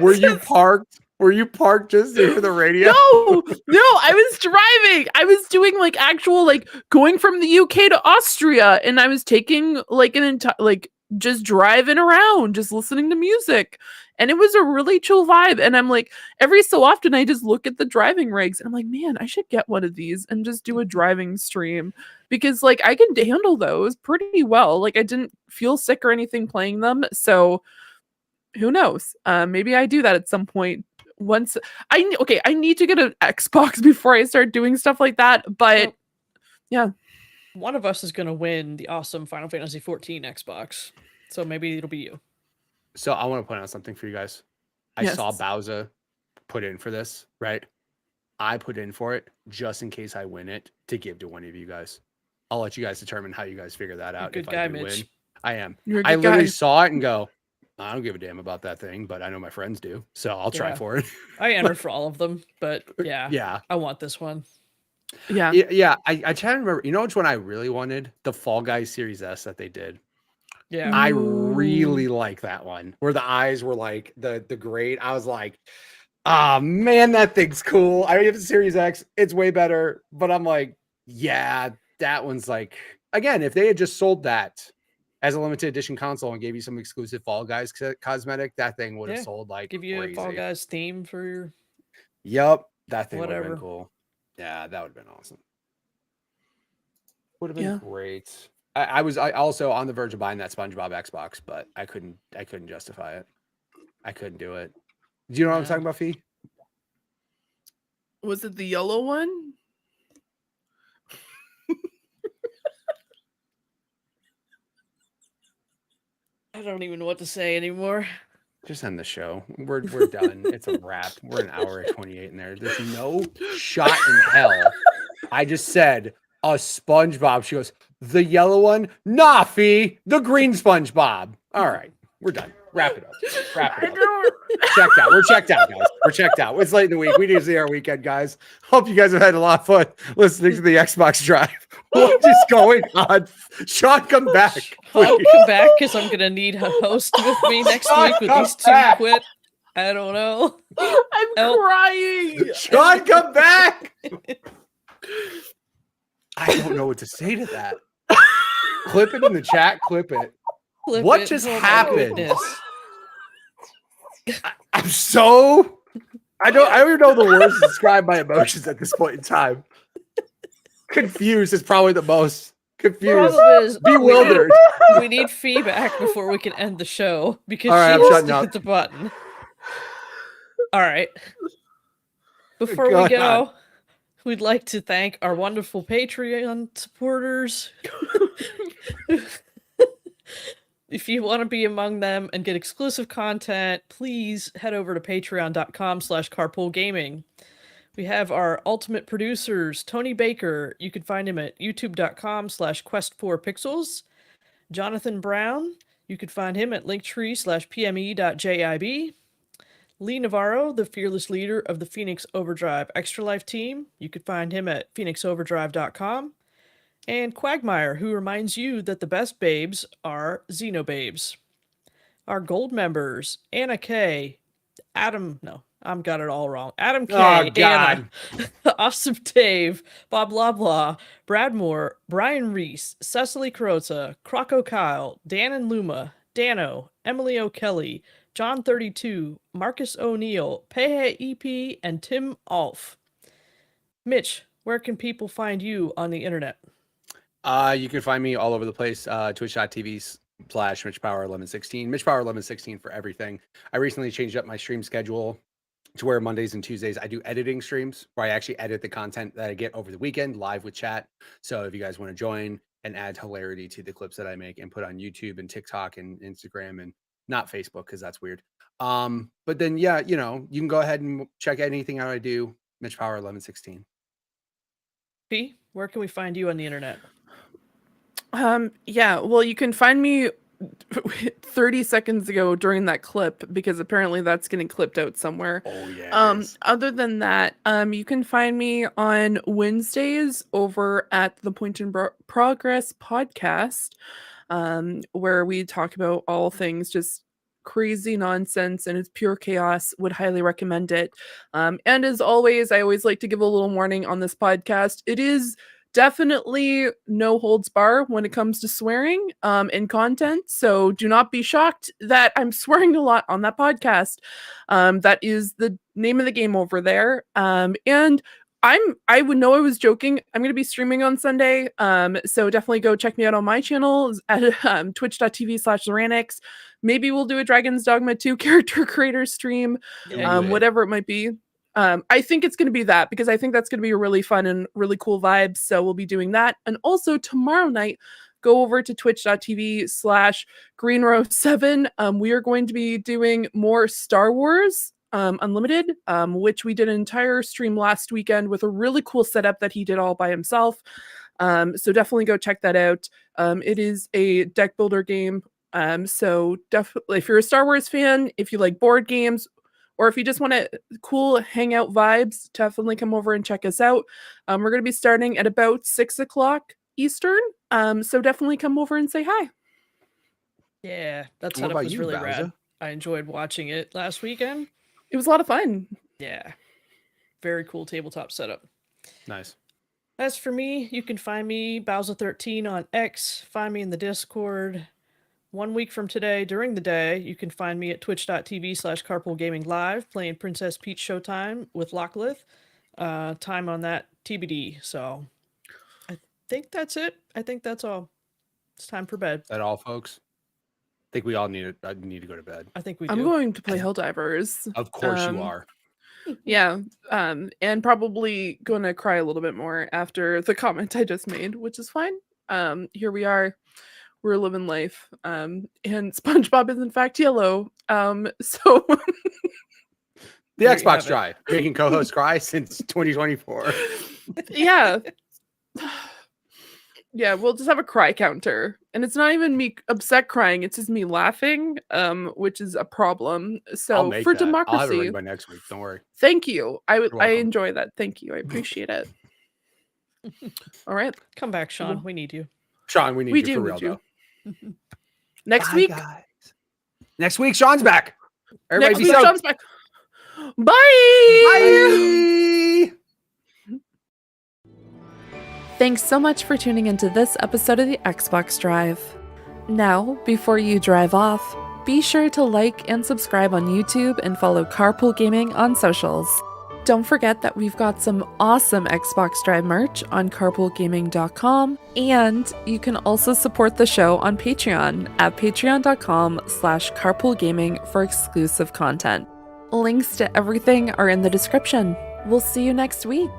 Were you parked? Were you parked just to hear the radio? No, I was driving. I was doing like actual like going from the UK to Austria, and I was taking like an entire like just driving around, just listening to music. And it was a really chill vibe. And I'm like, every so often I just look at the driving rigs and I'm like, man, I should get one of these and just do a driving stream because like I can handle those pretty well. Like I didn't feel sick or anything playing them. So who knows? Maybe I do that at some point. Once I need to get an Xbox before I start doing stuff like that. But yeah. One of us is going to win the awesome Final Fantasy 14 Xbox. So maybe it'll be you. So I want to point out something for you guys. I saw Bowsah put in for this, right? I put in for it just in case I win it to give to one of you guys. I'll let you guys determine how you guys figure that out. Good if guy, I do Mitch. win. I am. You're a I good literally guy. saw it and go, I don't give a damn about that thing, but I know my friends do. So I'll try Yeah. for it. I entered for all of them, but yeah, Yeah. I want this one. Yeah. Yeah. I try to remember. You know which one I really wanted? The Fall Guys Series S that they did. Yeah. I really like that one where the eyes were like the grade. I was like, ah, man, that thing's cool. I already have the Series X. It's way better. But I'm like, yeah, that one's like, again, if they had just sold that as a limited edition console and gave you some exclusive Fall Guys cosmetic, that thing would have sold like give you crazy. a Fall Guys theme for your Yep, that thing would have whatever. been cool. Yeah, that would have been awesome. Would have been great. I was also on the verge of buying that SpongeBob Xbox, but I couldn't justify it. I couldn't do it. Do you know what I'm talking about, Fee? Was it the yellow one? I don't even know what to say anymore. Just end the show. We're done. It's a wrap. We're an hour and 28 in there. There's no shot in hell. I just said a SpongeBob. She goes, the yellow one? Nah, Fee. The green SpongeBob. All right. We're done. Wrap it up. Checked out. We're checked out, guys. We're checked out. It's late in the week. We need to see our weekend, guys. Hope you guys have had a lot of fun listening to the Xbox Drive. What is going on? Sean, come back. I'll come back because I'm gonna need a host with me next week with these two quit. I don't know. I'm crying. Sean, come back. I don't know what to say to that. Clip it in the chat. Clip it. What just happened? I'm so. I don't even know the words to describe my emotions at this point in time. Confused is probably the most confused. Problem is, Bewildered. we need feedback before we can end the show because All right, I'm she has shutting to up. hit the button. All right. Before Go we go, on. we'd like to thank our wonderful Patreon supporters. If you want to be among them and get exclusive content, please head over to patreon.com/carpoolgaming. We have our ultimate producers, Tony Baker. You can find him at youtube.com/quest4pixels. Jonathan Brown. You can find him at linktree/pme.jib. Lee Navarro, the fearless leader of the Phoenix Overdrive Extra Life team. You can find him at phoenixoverdrive.com. And Cwagmire, who reminds you that the best babes are Xenobabes. Our gold members, Anna K, Adam got it all wrong. Adam K, Oh, God. Anna, Awesome Dave, BobLoblaw, Brad Moore, Brian Reese, Cecily Carrozza, CrocoKyle, Dan and Luma, Dannohh, Emily O'Kelly, John 32, Marcus O'Neill, Peje EP, and Tim Aulph. Mitch, where can people find you on the internet? You can find me all over the place. Twitch.tv/MitchPower1116. MitchPower1116 for everything. I recently changed up my stream schedule to where Mondays and Tuesdays I do editing streams where I actually edit the content that I get over the weekend live with chat. So if you guys want to join and add hilarity to the clips that I make and put on YouTube and TikTok and Instagram and not Facebook because that's weird. But then yeah, you can go ahead and check anything out I do. MitchPower1116. P, where can we find you on the internet? Yeah, well, you can find me 30 seconds ago during that clip because apparently that's getting clipped out somewhere. Oh yeah. Other than that, you can find me on Wednesdays over at the Point in Progress podcast, where we talk about all things just crazy nonsense and it's pure chaos. Would highly recommend it. And as always, I always like to give a little warning on this podcast. It is definitely no holds bar when it comes to swearing in content. So do not be shocked that I'm swearing a lot on that podcast. That is the name of the game over there. And I would know I was joking. I'm going to be streaming on Sunday. So definitely go check me out on my channel at twitch.tv/Zeranix. Maybe we'll do a Dragon's Dogma 2 character creator stream, whatever it might be. I think it's going to be that because I think that's going to be a really fun and really cool vibe. So we'll be doing that. And also tomorrow night, go over to twitch.tv/GreenRow7. We are going to be doing more Star Wars Unlimited, which we did an entire stream last weekend with a really cool setup that he did all by himself. So definitely go check that out. It is a deck builder game. So definitely if you're a Star Wars fan, if you like board games, or if you just want to cool hangout vibes, definitely come over and check us out. We're going to be starting at about 6 o'clock Eastern. So definitely come over and say hi. Yeah, that setup was really Bowsah? rad. I enjoyed watching it last weekend. It was a lot of fun. Yeah. Very cool tabletop setup. Nice. As for me, you can find me, Bowsah13 on X. Find me in the Discord. 1 week from today, during the day, you can find me at twitch.tv/carpoolgaming live playing Princess Peach Showtime with Locklith. Time on that TBD. So I think that's it. I think that's all. It's time for bed. Is that all, folks? I think we all need to go to bed. I think we do. I'm going to play Helldivers. Of course you are. Yeah. And probably going to cry a little bit more after the comment I just made, which is fine. Here we are. We're living life. And SpongeBob is in fact yellow. So The Xbox Drive, making co-hosts cry since 2024. Yeah. Yeah, we'll just have a cry counter. And it's not even me upset crying, it's just me laughing, which is a problem. So for that. democracy. I'll have it ready by next week. Don't worry. Thank you. I welcome. enjoy that. Thank you. I appreciate it. All right. Come back, Sean. We need you. Sean, we need you for real, though. Next Bye, week. guys. Next week, Sean's back. Everybody Next be week, so- Sean's back. Bye. Bye. Thanks so much for tuning into this episode of the Xbox Drive. Now, before you drive off, be sure to like and subscribe on YouTube and follow Carpool Gaming on socials. Don't forget that we've got some awesome Xbox Drive merch on carpoolgaming.com, and you can also support the show on Patreon at patreon.com/carpoolgaming for exclusive content. Links to everything are in the description. We'll see you next week.